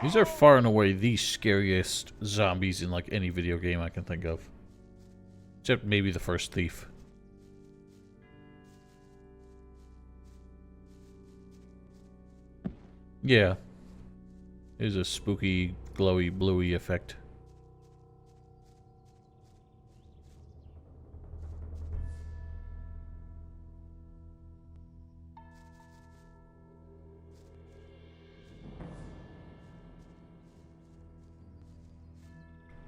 These are far and away the scariest zombies in like any video game I can think of. Except maybe the first Thief. Yeah. There's a spooky, glowy, bluey effect.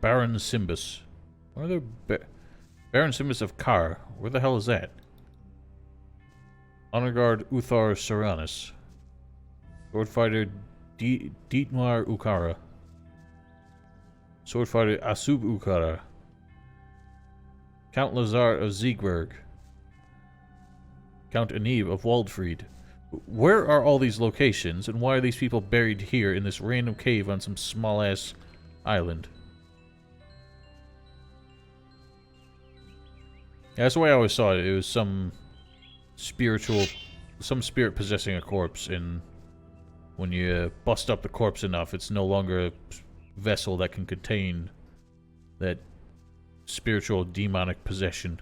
Baron Simbus. Where are the Baron Simbus of Kar? Where the hell is that? Honor Guard Uthar Saranis. Swordfighter Dietmar Ukara. Swordfighter Asub Ukara. Count Lazar of Siegberg. Count Anib of Waldfried. Where are all these locations, and why are these people buried here in this random cave on some small-ass island? Yeah, that's the way I always saw it. It was some spirit possessing a corpse, and when you bust up the corpse enough, it's no longer a vessel that can contain that spiritual demonic possession.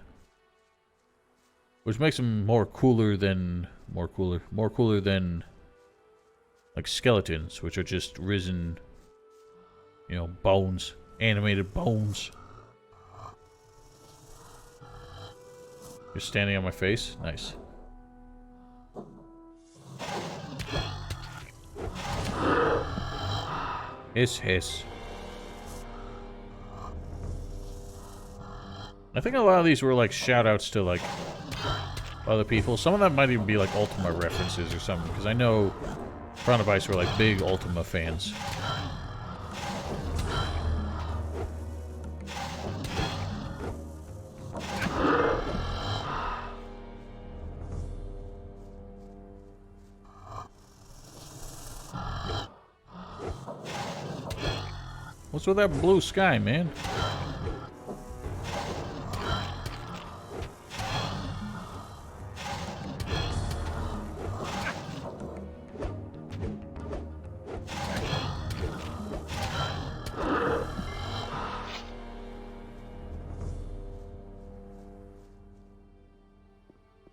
Which makes them more cooler than like skeletons, which are just risen, you know, bones, animated bones. You're standing on my face? Nice. Hiss, hiss. I think a lot of these were like shout-outs to like other people. Some of them might even be like Ultima references or something, because I know Chronobites were like big Ultima fans. What's with that blue sky, man?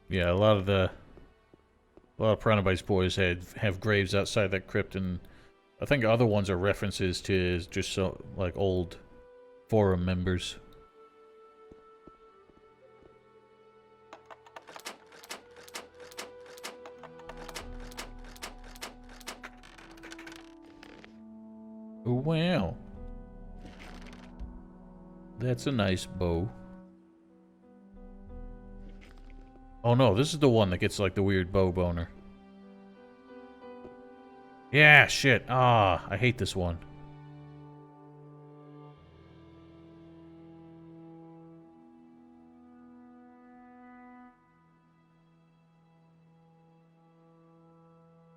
Yeah, a lot of Chronobites boys have graves outside that crypt, and I think other ones are references to just so like old forum members. Oh, wow. That's a nice bow. Oh no, this is the one that gets like the weird bow boner. Yeah, shit. Ah, I hate this one.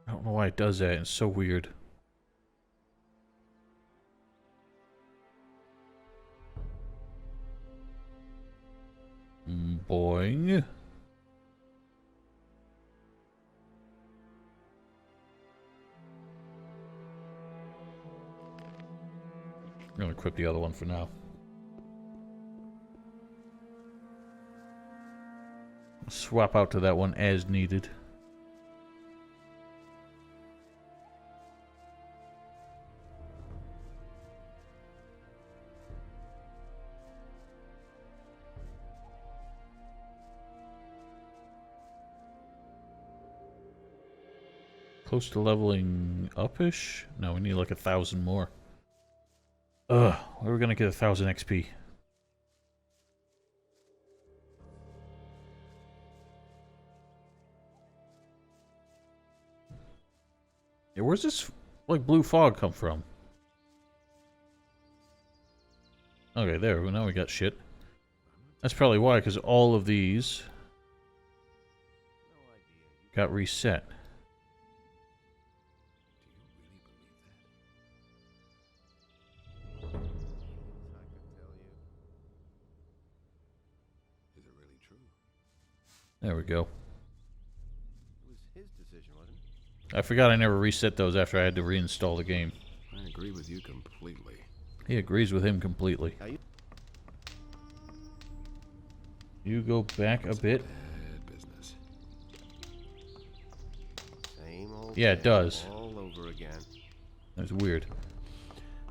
I don't know why it does that. It's so weird. Boing. I'm gonna equip the other one for now. Swap out to that one as needed. Close to leveling up-ish? No, we need like 1,000 more. Ugh, we're gonna get 1,000 XP. Yeah, where's this, like, blue fog come from? Okay, there, now we got shit. That's probably why, because all of these got reset. There we go. It was his decision, wasn't it? I forgot I never reset those after I had to reinstall the game. I agree with you completely. He agrees with him completely. You go back a bit. Bad business. Same old Yeah, it does. all over again. That's weird.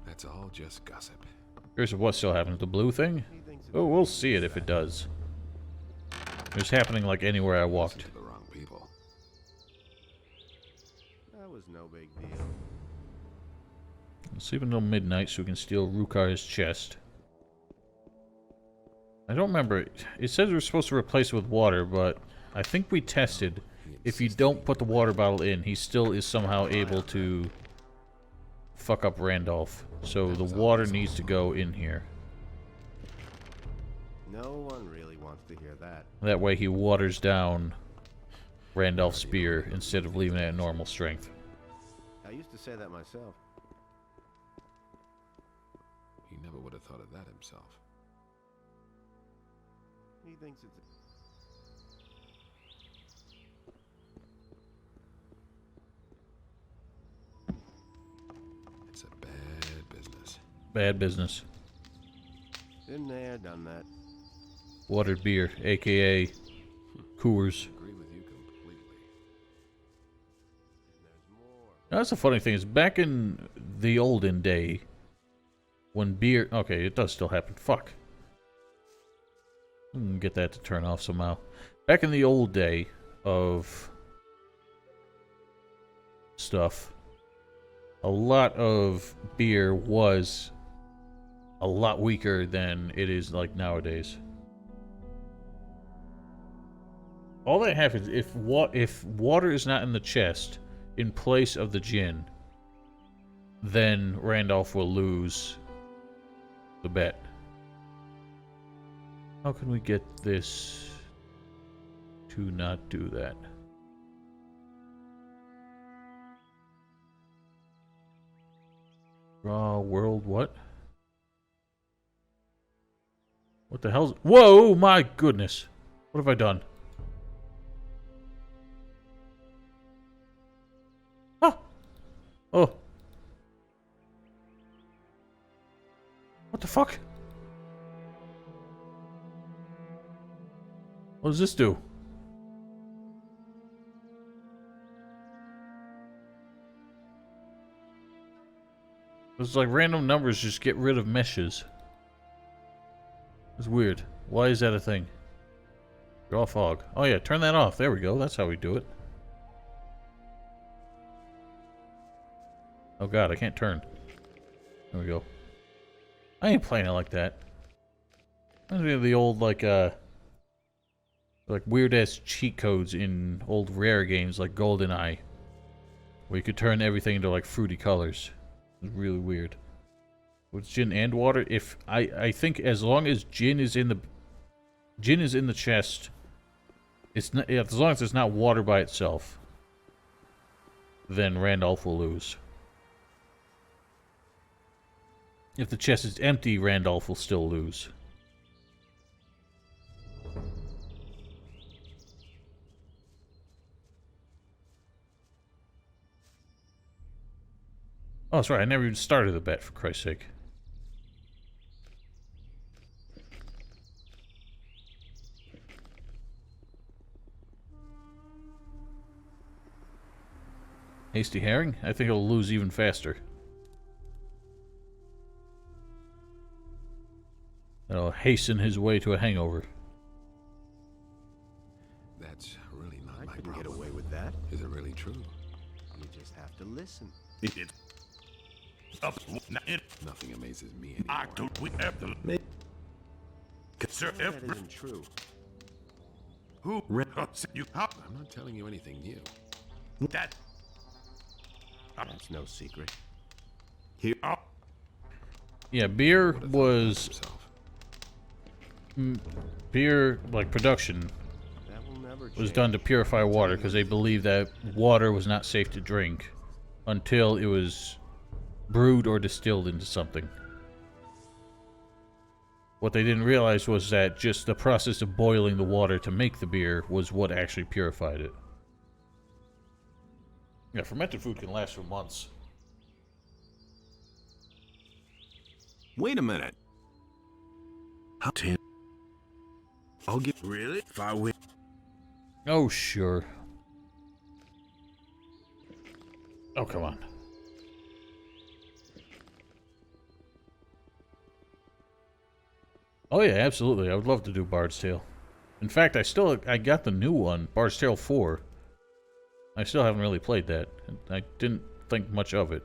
That's all just gossip. Here's what still happens. The blue thing? Oh, we'll see it if it does. It's happening like anywhere I walked. To the wrong people. That was no big deal. Let's sleep until midnight so we can steal Rukar's chest. I don't remember. It says we're supposed to replace it with water, but I think we tested. If you don't put the water bottle in, he still is somehow able to fuck up Randolph. So the water needs to go in here. No one really wants to hear that. That way he waters down Randolph's spear instead of leaving it at normal strength. I used to say that myself. He never would have thought of that himself. He thinks it's It's a bad business. Bad business. been there, done that. Watered beer, aka Coors. Agree with you completely. Now, that's the funny thing is back in the olden day, when beer... Okay, it does still happen. Fuck. Get that to turn off somehow. Back in the old day of stuff, a lot of beer was a lot weaker than it is like nowadays. all that happens if water is not in the chest in place of the gin, then Randolph will lose the bet. How can we get this to not do that? Draw world what? What the hell's... Whoa, my goodness. What have I done? Ah! Oh. What the fuck? What does this do? It's like random numbers just get rid of meshes. It's weird. Why is that a thing? Draw fog. Oh yeah, turn that off. There we go. That's how we do it. Oh god, I can't turn. There we go. I ain't playing it like that. Reminds me of the old, like weird-ass cheat codes in old Rare games like GoldenEye. Where you could turn everything into, like, fruity colors. It's really weird. With gin and water, if... I think as long as gin is in the chest, it's not... As long as it's not water by itself, then Randolph will lose. If the chest is empty, Randolph will still lose. Oh, that's right. I never even started the bet, for Christ's sake. Hasty herring? I think he'll lose even faster. That'll hasten his way to a hangover. That's really not my I can problem. get away with that. Is it really true? You just have to listen. Nothing amazes me anymore. That isn't true. Who you up? I'm not telling you anything new. That That's no secret. here. Yeah, beer Would have thought was... himself. Beer, like, production That will never was change. done to purify water because they believed that water was not safe to drink until it was brewed or distilled into something. What they didn't realize was that just the process of boiling the water to make the beer was what actually purified it. Yeah, fermented food can last for months. Wait a minute. How 10? I'll get really if I win. Oh, sure. Oh, come on. Oh yeah, absolutely. I would love to do Bard's Tale. In fact, I got the new one, Bard's Tale 4. I still haven't really played that. I didn't think much of it.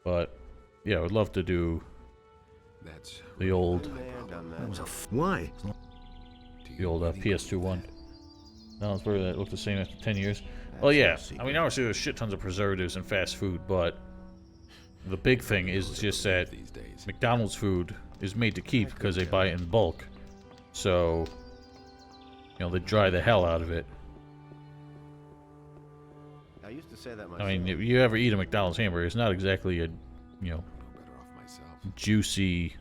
But yeah, I would love to do That's the old That was a Why? the old PS2 one. No, it's where that looked the same after 10 years. Well, yeah. I mean, obviously there's shit tons of preservatives in fast food, but the big thing is just that these days. McDonald's food is made to keep because they buy it in bulk. So, you know, they dry the hell out of it. I used to say that myself. I mean, if you ever eat a McDonald's hamburger, it's not exactly a, you know, Better off myself. juicy,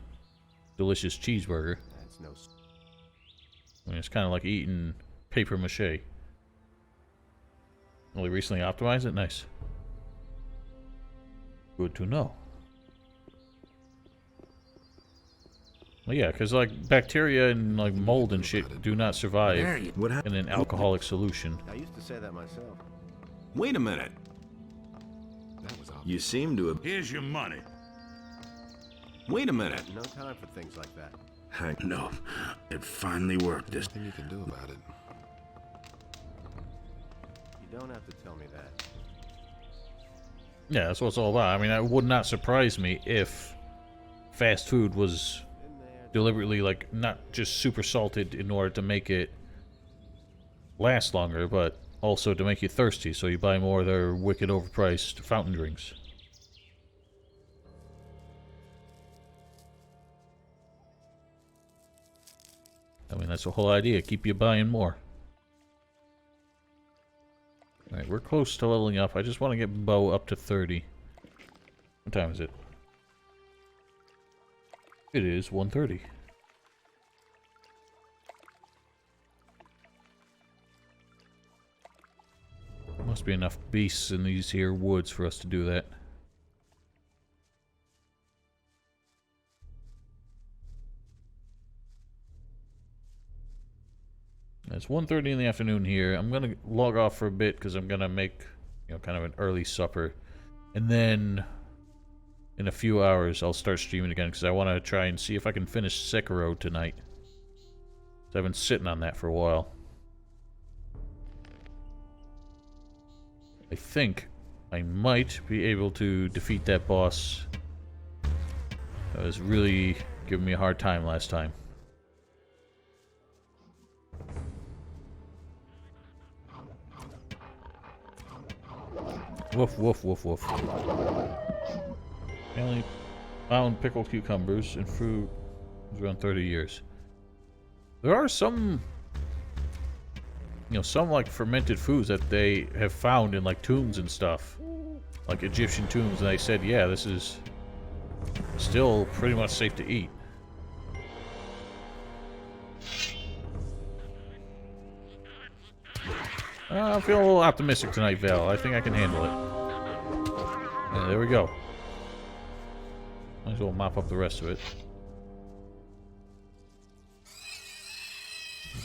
delicious cheeseburger. That's no. I mean, it's kind of like eating paper mache. Well, they recently optimized it? Nice. Good to know. Well, yeah, because, like, bacteria and, like, mold and shit do not survive What in happened? an alcoholic solution. I used to say that myself. Wait a minute. That was obvious. You seem to have. Here's your money. Wait a minute. No time for things like that. Hank, no. It finally worked. This. Nothing you can do about it. You don't have to tell me that. Yeah, that's what it's all about. I mean, it would not surprise me if fast food was Been there. deliberately, like, not just super salted in order to make it last longer, but also to make you thirsty, so you buy more of their wicked overpriced fountain drinks. I mean, that's the whole idea, keep you buying more. Alright, we're close to leveling up. I just want to get Bo up to 30. What time is it? It is 1:30. Must be enough beasts in these here woods for us to do that. It's 1:30 in the afternoon here. I'm gonna log off for a bit because I'm gonna make, you know, kind of an early supper, and then in a few hours I'll start streaming again because I want to try and see if I can finish Sekiro tonight. So I've been sitting on that for a while. I think I might be able to defeat that boss. That was really giving me a hard time last time. Woof, woof, woof, woof. Family found pickled cucumbers and fruit was around 30 years. There are some, you know, some like fermented foods that they have found in like tombs and stuff. Like Egyptian tombs, and they said, yeah, this is still pretty much safe to eat. I'm feeling a little optimistic tonight, Val. I think I can handle it. Yeah, there we go. Might as well mop up the rest of it.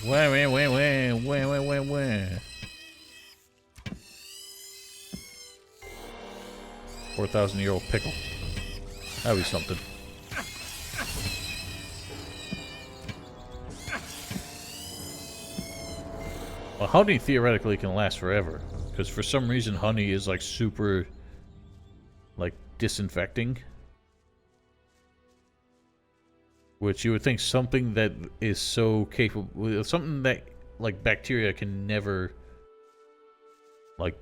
Wah, wah, wah, wah, wah, wah, wah, wah. 4,000-year-old pickle. That'd be something. Well, honey theoretically can last forever, because for some reason honey is like super, like, disinfecting. Which you would think something that is so capable, something that like bacteria can never, like,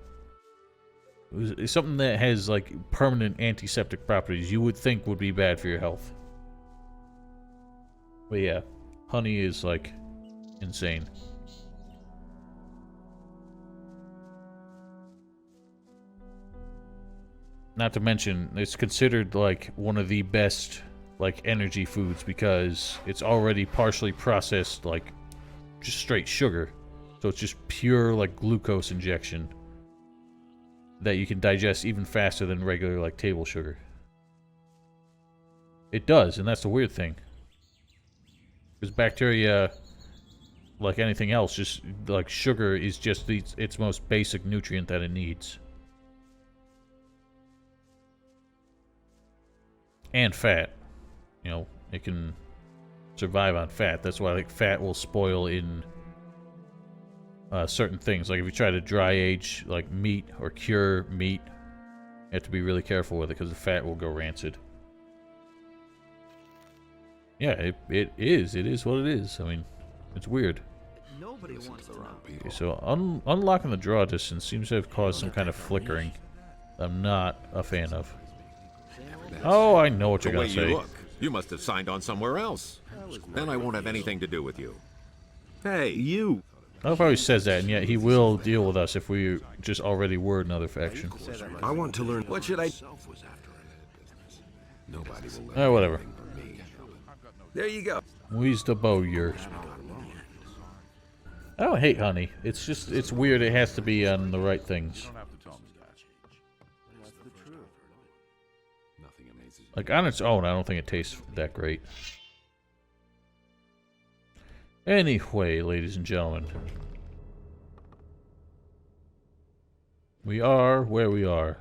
something that has like permanent antiseptic properties, you would think would be bad for your health. But yeah, honey is like insane. Not to mention, it's considered like one of the best like energy foods because it's already partially processed, like just straight sugar. So it's just pure like glucose injection that you can digest even faster than regular like table sugar. It does, and that's the weird thing. Because bacteria, like anything else, just like sugar is just its most basic nutrient that it needs. And fat. You know, it can survive on fat. That's why like fat will spoil in certain things. Like if you try to dry age like meat or cure meat, you have to be really careful with it because the fat will go rancid. Yeah, it is. It is what it is. I mean, it's weird. Nobody wants to know. Okay, so unlocking the draw distance seems to have caused some kind of flickering I'm not a fan of. Oh, I know what you're going to say. You must have signed on somewhere else. Then I won't have anything to do with you. Hey, you! I don't know if he always says that, and yet he will deal with us if we just already were another faction. I want to learn. What should I? Nobody will. Oh, whatever. There you go. Where's the bowyer? I don't hate honey. It's just, it's weird it has to be on the right things. Like, on its own, I don't think it tastes that great. Anyway, ladies and gentlemen. We are where we are.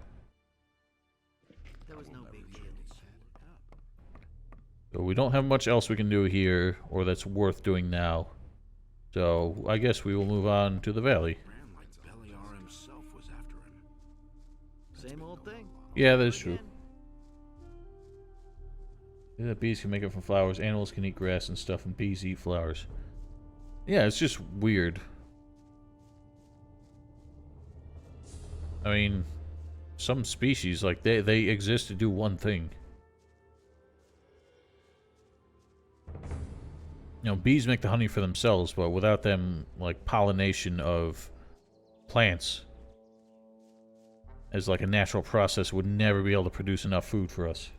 So we don't have much else we can do here, or that's worth doing now. So, I guess we will move on to the valley. Same old thing. Yeah, that's true. The bees can make it from flowers, animals can eat grass and stuff, and bees eat flowers. Yeah, it's just weird. I mean, some species, like, they exist to do one thing. You know, bees make the honey for themselves, but without them, like, pollination of plants as, like, a natural process would never be able to produce enough food for us.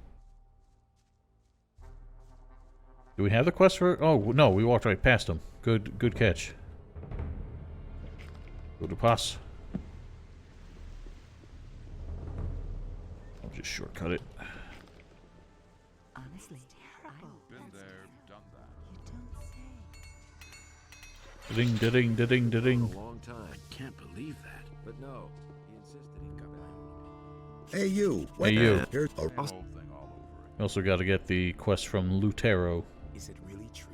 Do we have the quest for... Oh, no, we walked right past them. Good catch. Go to pass. I'll just shortcut it. Honestly, Been there, done that. Ding, ding, ding, ding. A long time. I can't believe that. But no, he insisted he'd come back. Hey, you. Hey, you. Here's a... Whole thing all over We also got to get the quest from Lutero. Is it really true?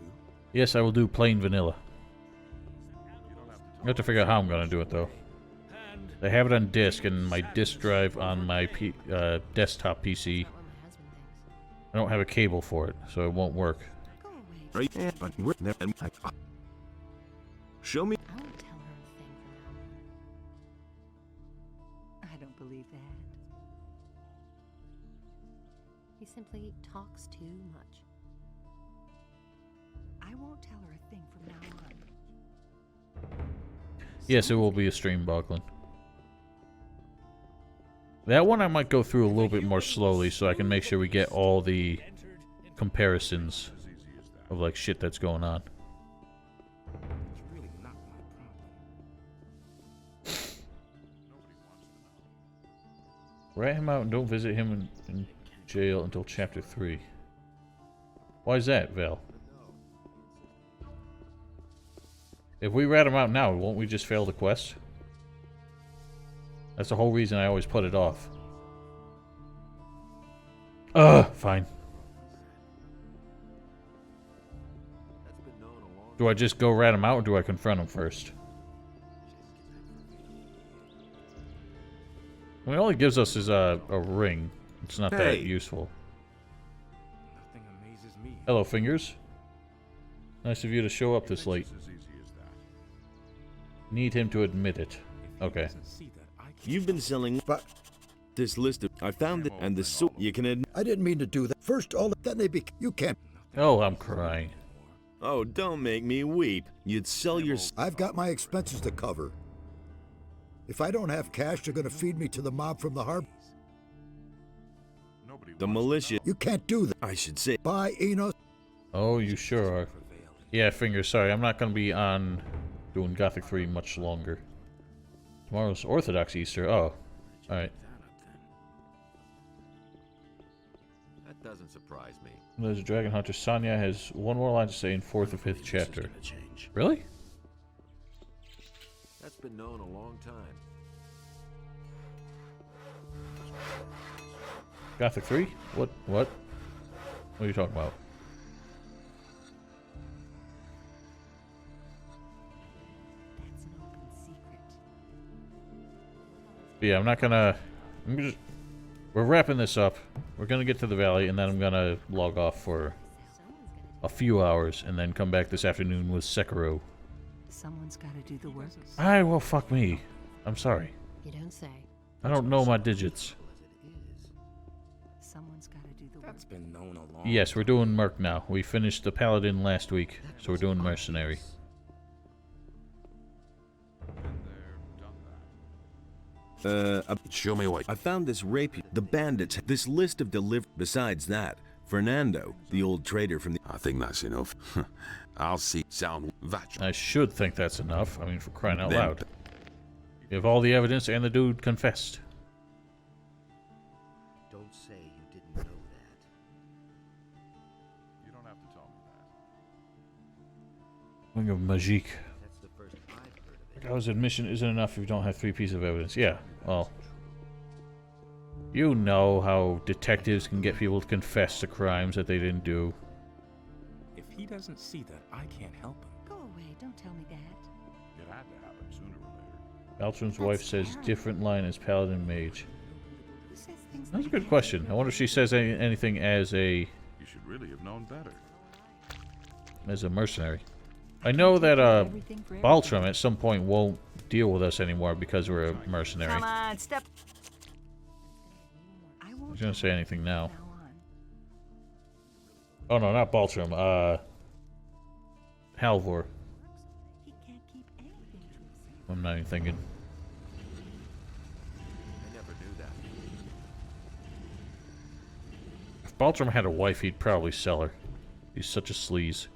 Yes, I will do plain vanilla. I have to figure out how I'm going to do it, though. I have it on disk, and my disk drive on my desktop PC. I don't have a cable for it, so it won't work. Right? But we're there. Show me. I won't tell her a thing from now on. I don't believe that. He simply talks too much. I won't tell her a thing from now on. Yes, it will be a stream boggling. That one I might go through a little bit more slowly so I can make sure we get all the comparisons of like shit that's going on. It's really not my problem. Rat him out and don't visit him in jail until chapter 3. Why is that, Val? If we rat him out now, won't we just fail the quest? That's the whole reason I always put it off. Fine. Do I just go rat him out or do I confront him first? Well, it only gives us is a ring. It's not that useful. Nothing amazes me. Hello, Fingers. Nice of you to show up this late. Need him to admit it. Okay. You've been selling, but this list of I found it and the suit you can. I didn't mean to do that. First, all then they you can't. Oh, I'm crying. Oh, don't make me weep. You'd sell your. I've got my expenses to cover. If I don't have cash, they're going to feed me to the mob from the harbor. The militia. You can't do that. I should say. Bye, Enos. Oh, you sure are. Yeah, Fingers, sorry. I'm not going to be on doing Gothic 3 much longer. Tomorrow's Orthodox Easter. Oh, alright. That doesn't surprise me. There's a Dragon Hunter. Sonya has one more line to say in 4th or 5th chapter. Really? That's been known a long time. Gothic 3? What? What are you talking about? That's an open secret. Yeah, I'm not gonna... we're wrapping this up. We're gonna get to the valley, and then I'm gonna log off for a few hours, and then come back this afternoon with Sekiro. Someone's got to do the work. Alright, well, fuck me. I'm sorry. You don't say. I don't know my digits. Someone's got to do the work. That's been known a long Yes, we're doing Merc now. We finished the Paladin last week, so we're doing Mercenary. Show me what. I found this rape. The bandits. This list of Besides that, Fernando, the old trader from the. I think that's enough. I'll see. Sound vatch. I should think that's enough. I mean, for crying out Then- loud. You have all the evidence, and the dude confessed. Don't say you didn't know that. You don't have to tell me that. Wing of Magique. That's the first I've heard of it. Guy's admission isn't enough if you don't have 3 pieces of evidence. Yeah, well. You know how detectives can get people to confess to crimes that they didn't do. If he doesn't see that, I can't help him. Go away. Don't tell me that. It had to happen sooner or later. Baltram's wife says different line as Paladin Mage. Who says things That's a like good that? question. I wonder if she says anything as a You should really have known better. mercenary. I know that Everything for Baltram everything. at some point won't deal with us anymore because we're a mercenary. Come on, step. He's gonna say anything now. Oh no, not Baltram. Halvor. I'm not even thinking. I never knew that. If Baltram had a wife, he'd probably sell her. He's such a sleaze.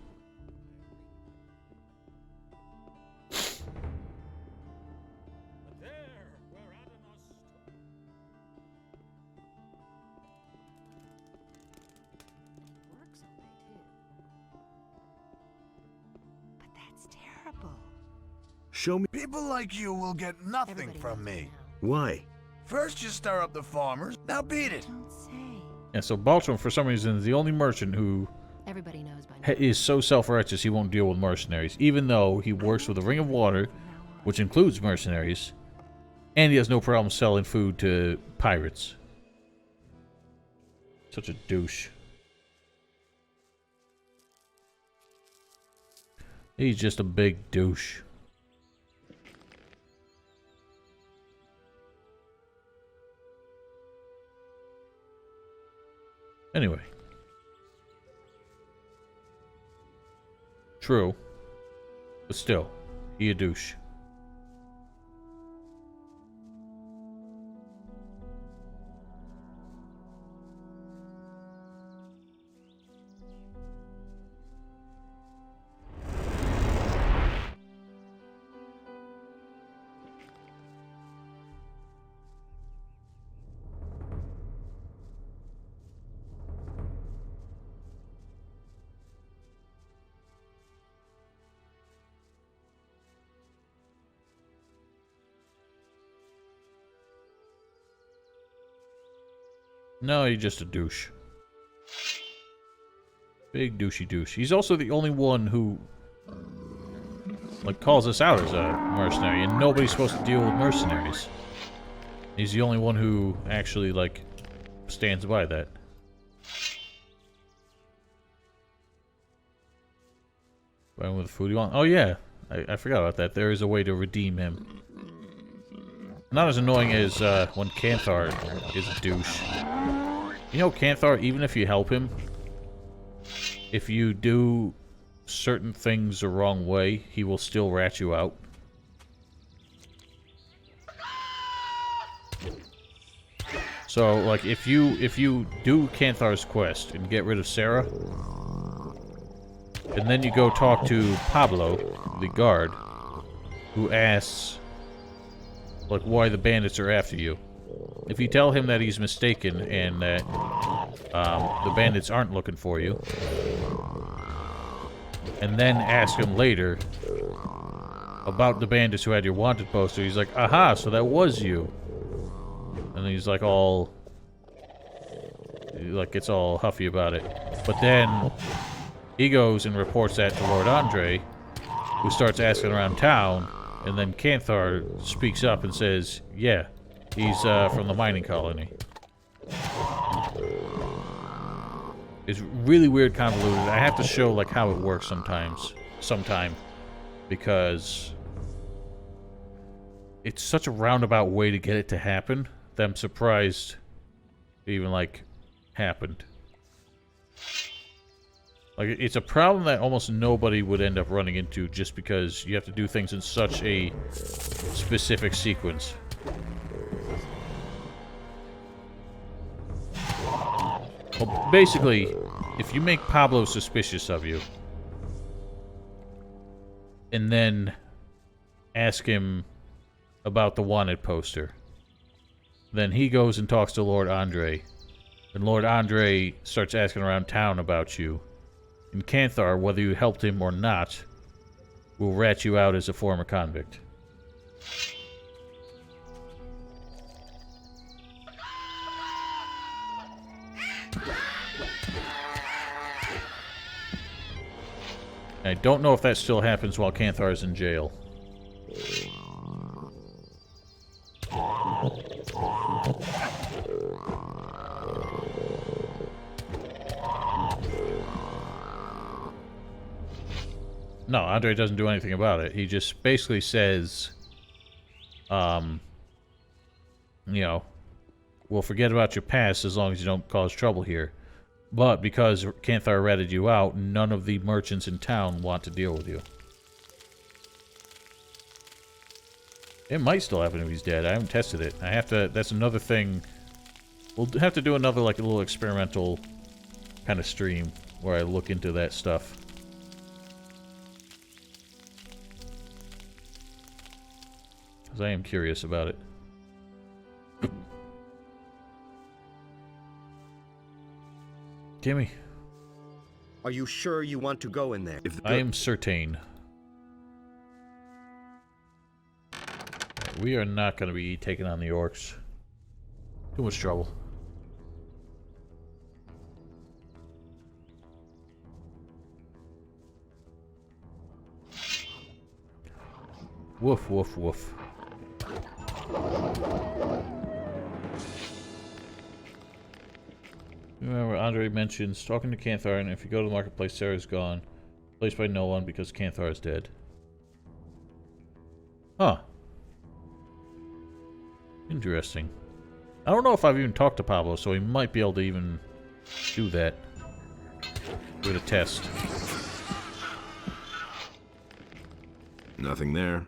Show me. People like you will get nothing from me. Why? First you stir up the farmers, now beat it. Yeah, so Baltram, for some reason, is the only merchant who Everybody knows by now. is so self-righteous he won't deal with mercenaries, even though he works with the Ring of Water, which includes mercenaries, and he has no problem selling food to pirates. Such a douche. He's just a big douche. Anyway. True. But still, he a douche. No, he's just a douche. Big douchey douche. He's also the only one who, like, calls us out as a mercenary, and nobody's supposed to deal with mercenaries. He's the only one who actually, like, stands by that. Buying with the food you want. Oh yeah, I forgot about that. There is a way to redeem him. Not as annoying as when Canthar is a douche. You know, Canthar, even if you help him, if you do certain things the wrong way, he will still rat you out. So, like, if you do Canthar's quest and get rid of Sarah, and then you go talk to Pablo, the guard, who asks, like, why the bandits are after you. If you tell him that he's mistaken and that the bandits aren't looking for you, and then ask him later about the bandits who had your wanted poster, he's like, aha, so that was you. And he's like all, like, gets all huffy about it. But then he goes and reports that to Lord Andre, who starts asking around town, and then Canthar speaks up and says, yeah, he's from the mining colony. It's really weird, convoluted. I have to show, like, how it works sometime, because it's such a roundabout way to get it to happen that I'm surprised it even, like, happened. Like, it's a problem that almost nobody would end up running into just because you have to do things in such a specific sequence. Well, basically, if you make Pablo suspicious of you, and then ask him about the wanted poster, then he goes and talks to Lord Andre, and Lord Andre starts asking around town about you, and Canthar, whether you helped him or not, will rat you out as a former convict. I don't know if that still happens while Canthar is in jail. No, Andre doesn't do anything about it. He just basically says you know, we'll forget about your past as long as you don't cause trouble here. But because Canthar ratted you out, none of the merchants in town want to deal with you. It might still happen if he's dead. I haven't tested it. I have to... That's another thing. We'll have to do another, like, a little experimental kind of stream where I look into that stuff. Because I am curious about it. Gimme. Are you sure you want to go in there? I am certain. We are not going to be taking on the orcs. Too much trouble. Woof, woof, woof. Remember, Andre mentions talking to Canthar, and if you go to the marketplace, Sarah's gone. Placed by no one because Canthar is dead. Huh. Interesting. I don't know if I've even talked to Pablo, so he might be able to even do that. Give it a test. Nothing there.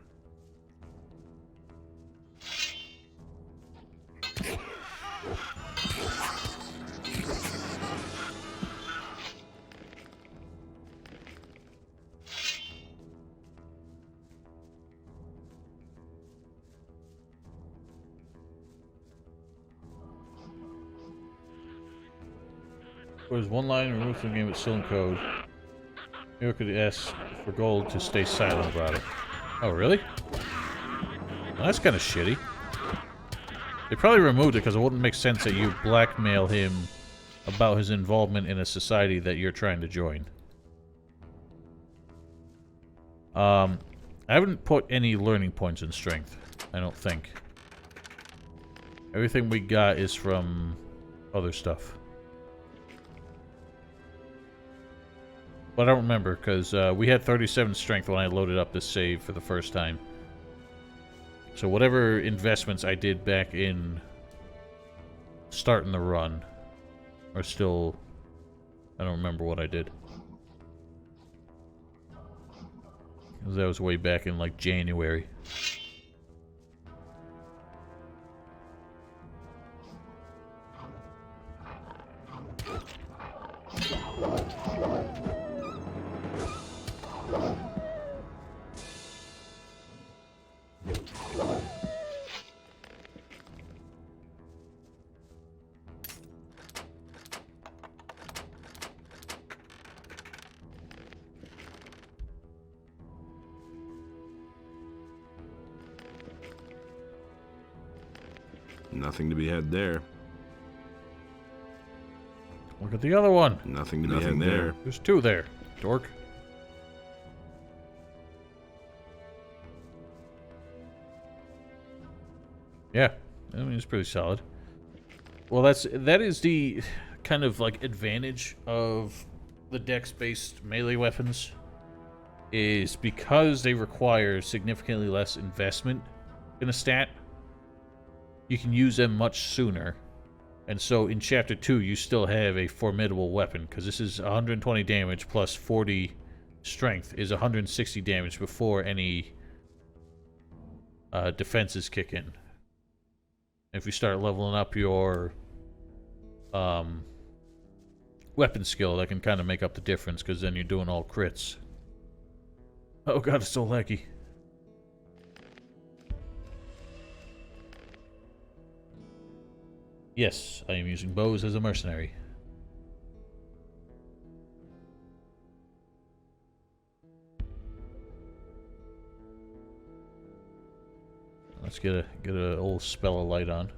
There's one line removed from the game, but still in code. Maybe I could ask for gold to stay silent about it. Oh, really? Well, that's kind of shitty. They probably removed it because it wouldn't make sense that you blackmail him about his involvement in a society that you're trying to join. I haven't put any learning points in strength, I don't think. Everything we got is from other stuff. But I don't remember, because we had 37 strength when I loaded up this save for the first time. So whatever investments I did back in starting the run are still... I don't remember what I did. 'Cause that was way back in, like, January. Nothing to be had there. Look at the other one. Nothing to be had there. There's two there, dork. Yeah, I mean, it's pretty solid. Well, that is the kind of, like, advantage of the dex-based melee weapons, is because they require significantly less investment in a stat, you can use them much sooner. And so in Chapter 2, you still have a formidable weapon, because this is 120 damage plus 40 strength is 160 damage before any defenses kick in. If you start leveling up your weapon skill, that can kind of make up the difference, because then you're doing all crits. Oh god, it's so laggy. Yes, I am using bows as a mercenary. Let's get a old spell of light on.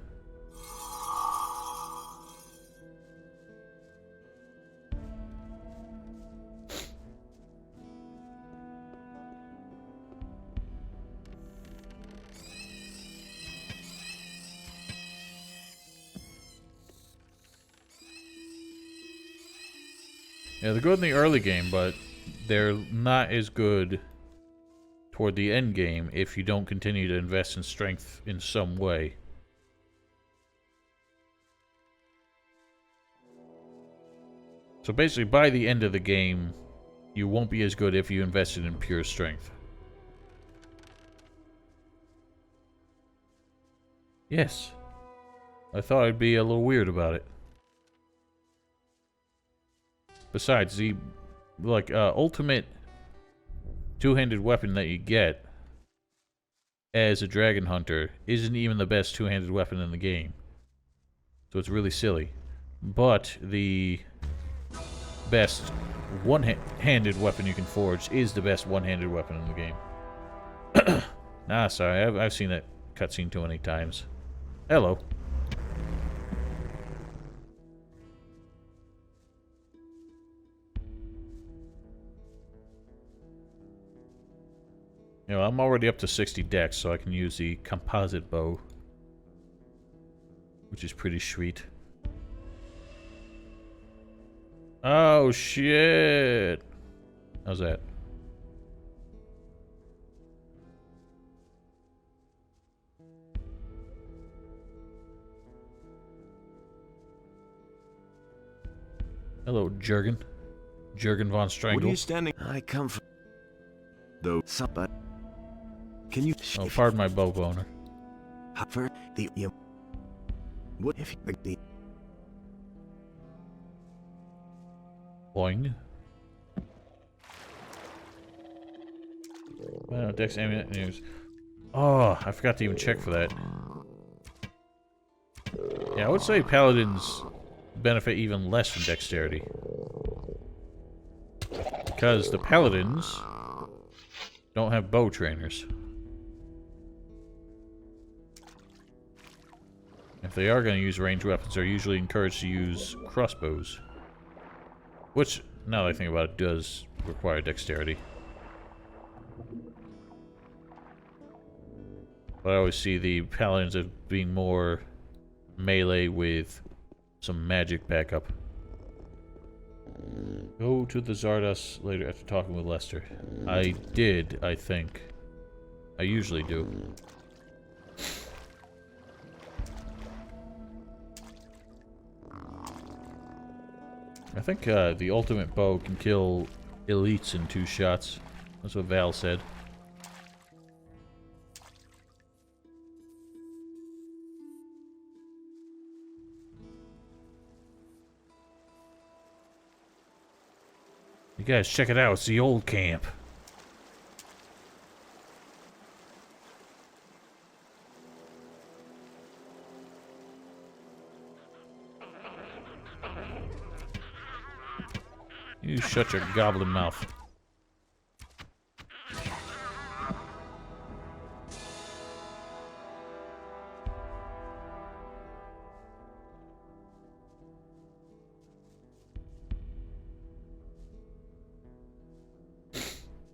Yeah, they're good in the early game, but they're not as good toward the end game if you don't continue to invest in strength in some way. So basically, by the end of the game, you won't be as good if you invested in pure strength. Yes. I thought I'd be a little weird about it. Besides, the ultimate two-handed weapon that you get as a dragon hunter isn't even the best two-handed weapon in the game. So it's really silly. But the best one-handed weapon you can forge is the best one-handed weapon in the game. Nah, sorry, I've seen that cutscene too many times. Hello. You know, I'm already up to 60 dex, so I can use the composite bow, which is pretty sweet. Oh, shit. How's that? Hello, Jurgen. Jurgen von Strangle. What are you standing? I come from... Though, but can you... Oh, pardon my bow boner. For the... What if the... Boing. Well, dex ammunition news. Oh, I forgot to even check for that. Yeah, I would say paladins benefit even less from dexterity. Because the paladins don't have bow trainers. If they are going to use ranged weapons, they're usually encouraged to use crossbows. Which, now that I think about it, does require dexterity. But I always see the paladins as being more melee with some magic backup. Go to the Zardos later after talking with Lester. I did, I think. I usually do. I think the ultimate bow can kill elites in 2 shots. That's what Val said. You guys check it out, it's the old camp. You shut your goblin mouth.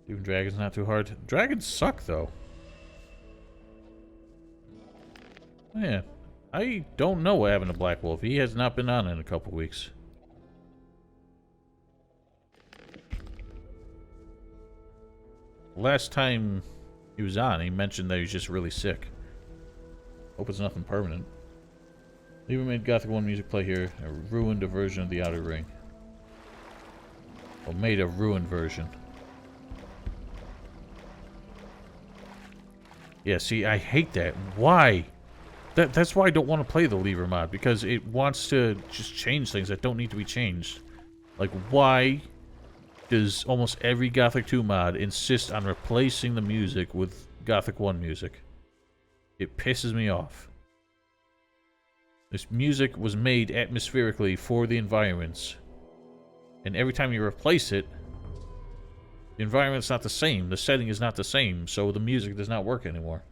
Doing dragons not too hard. Dragons suck, though. Man, I don't know what happened to Black Wolf. He has not been on in a couple weeks. Last time he was on, he mentioned that he was just really sick. Hope it's nothing permanent. Lever made Gothic 1 music play here. I ruined a version of the Outer Ring. Well, made a ruined version. Yeah, see, I hate that. Why? That's why I don't want to play the Lever mod, because it wants to just change things that don't need to be changed. Like, why does almost every Gothic 2 mod insist on replacing the music with Gothic 1 music? It pisses me off. This music was made atmospherically for the environments. And every time you replace it, the environment's not the same, the setting is not the same, so the music does not work anymore.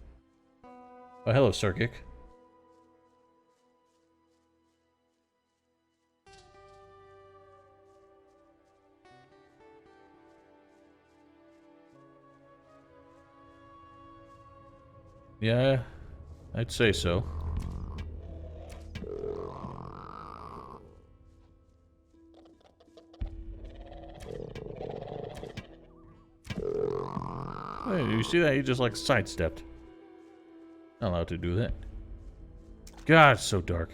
Oh, hello, Sirkic. Yeah, I'd say so. Hey, you see that? He just like sidestepped. Not allowed to do that. God, it's so dark.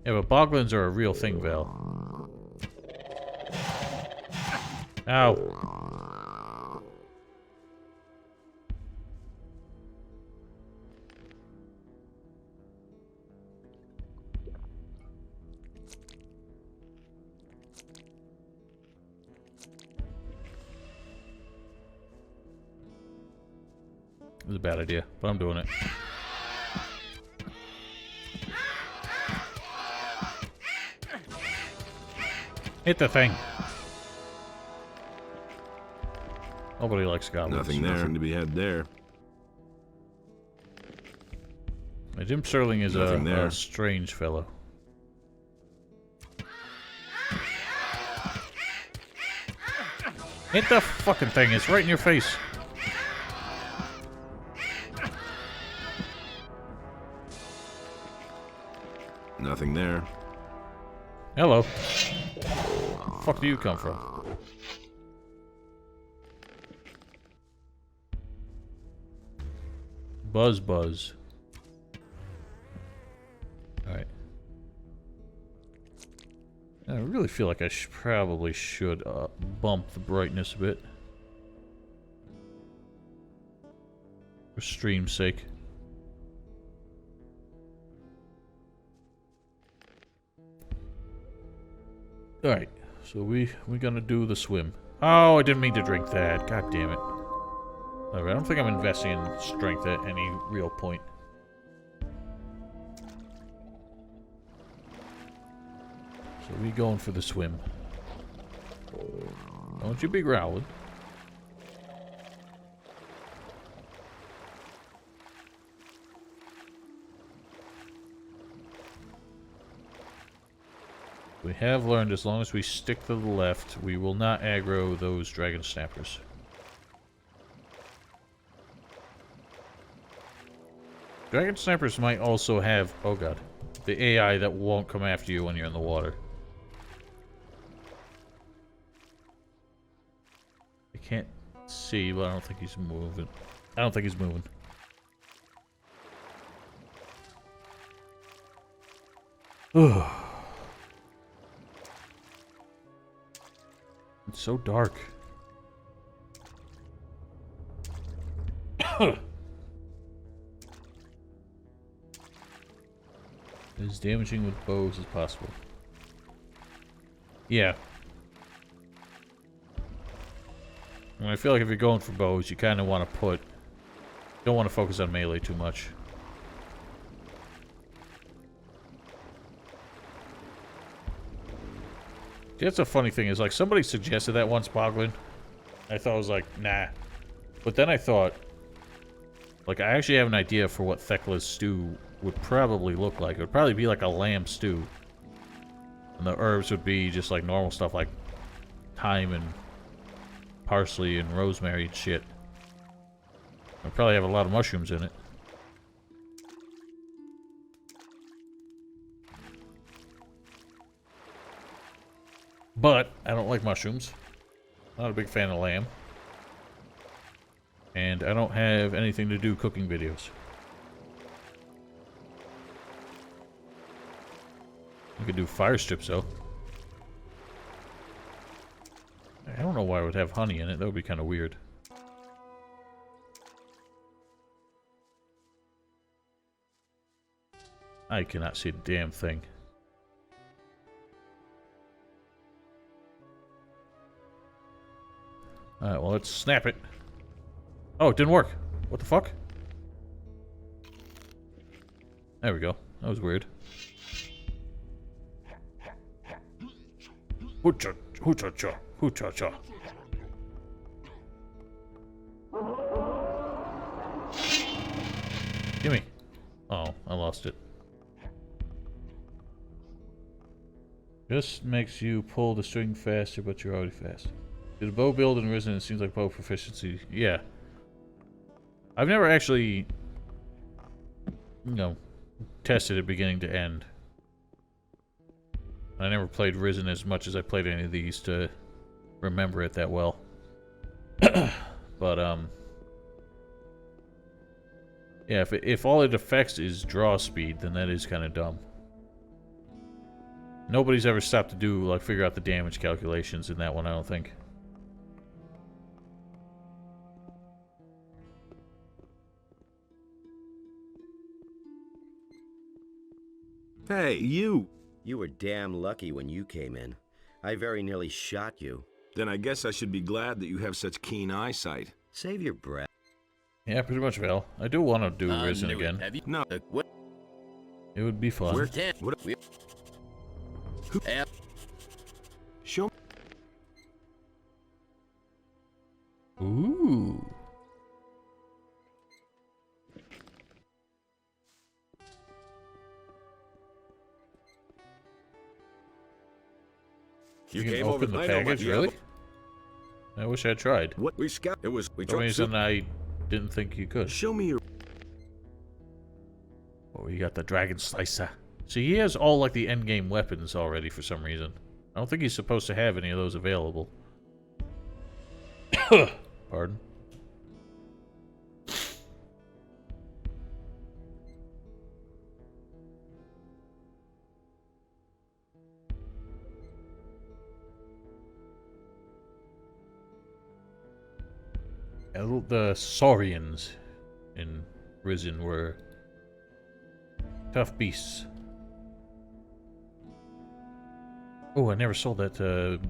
Yeah, but boglins are a real thing, Val. Ow. It was a bad idea, but I'm doing it. Hit the thing. Nobody likes goblins. Nothing there. Nothing to be had there. Jim Sterling is a strange fellow. Hit the fucking thing. It's right in your face. Nothing there. Hello. Where the fuck do you come from? Buzz. Alright. I really feel like I probably should bump the brightness a bit. For stream's sake. Alright, so we gonna do the swim. Oh, I didn't mean to drink that. God damn it. Alright, I don't think I'm investing in strength at any real point. So we going for the swim. Don't you be growling. We have learned as long as we stick to the left, we will not aggro those dragon snappers. Dragon snappers might also have, oh god, the AI that won't come after you when you're in the water. I can't see, but I don't think he's moving. I don't think he's moving. It's so dark. As damaging with bows as possible. Yeah. I feel like if you're going for bows, you kind of want to don't want to focus on melee too much. That's a funny thing is, like, somebody suggested that once, Boglin. I thought I was like, nah. But then I thought, like, I actually have an idea for what Thekla's stew would probably look like. It would probably be like a lamb stew. And the herbs would be just like normal stuff like thyme and parsley and rosemary and shit. I'd probably have a lot of mushrooms in it. But I don't like mushrooms. Not a big fan of lamb. And I don't have anything to do cooking videos. I could do fire strips though. I don't know why I would have honey in it. That would be kind of weird. I cannot see a damn thing. Alright, well, let's snap it. Oh, it didn't work. What the fuck? There we go. That was weird. Hoo-cha, hoo-cha-cha, hoo-cha-cha. Gimme. Oh, I lost it. Just makes you pull the string faster, but you're already fast. Did a bow build in Risen? It seems like bow proficiency. Yeah. I've never actually, you know, tested it beginning to end. I never played Risen as much as I played any of these to remember it that well. But, yeah, if all it affects is draw speed, then that is kind of dumb. Nobody's ever stopped to do, like, figure out the damage calculations in that one, I don't think. Hey, you! You were damn lucky when you came in. I very nearly shot you. Then I guess I should be glad that you have such keen eyesight. Save your breath. Yeah, pretty much, Val. I do want to do Risen again. No. What? It would be fun. We're 10. What? Show. Ooh. You can open the package, really? I wish I tried. What we scout? It was. We For some reason, I didn't think you could. Show me your. Oh, you got the dragon slicer. See, he has all like the endgame weapons already for some reason. I don't think he's supposed to have any of those available. Pardon. The Saurians in Risen were tough beasts. Oh, I never sold that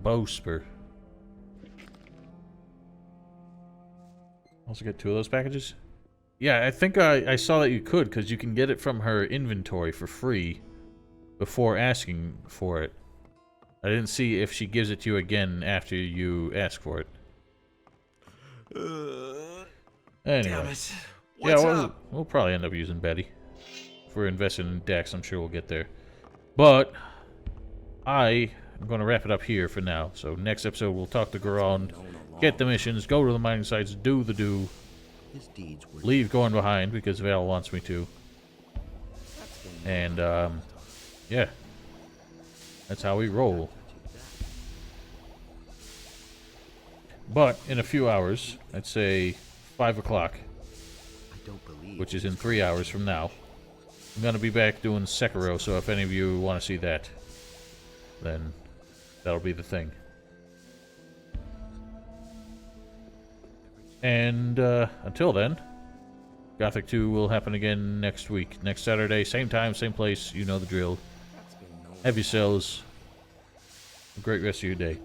bow spur. Also get 2 of those packages? Yeah, I think I saw that you could, because you can get it from her inventory for free before asking for it. I didn't see if she gives it to you again after you ask for it. Anyway. Damn it. Yeah, we'll probably end up using Betty. If we're investing in Dex, I'm sure we'll get there. But I am going to wrap it up here for now. So next episode, we'll talk to Garand, get the missions, go to the mining sites, do the do, leave going behind because Val wants me to. And, yeah. That's how we roll. But in a few hours, I'd say 5 o'clock, which is in 3 hours from now, I'm going to be back doing Sekiro, so if any of you want to see that, then that'll be the thing. And until then, Gothic 2 will happen again next week. Next Saturday, same time, same place, you know the drill. Have yourselves a great rest of your day.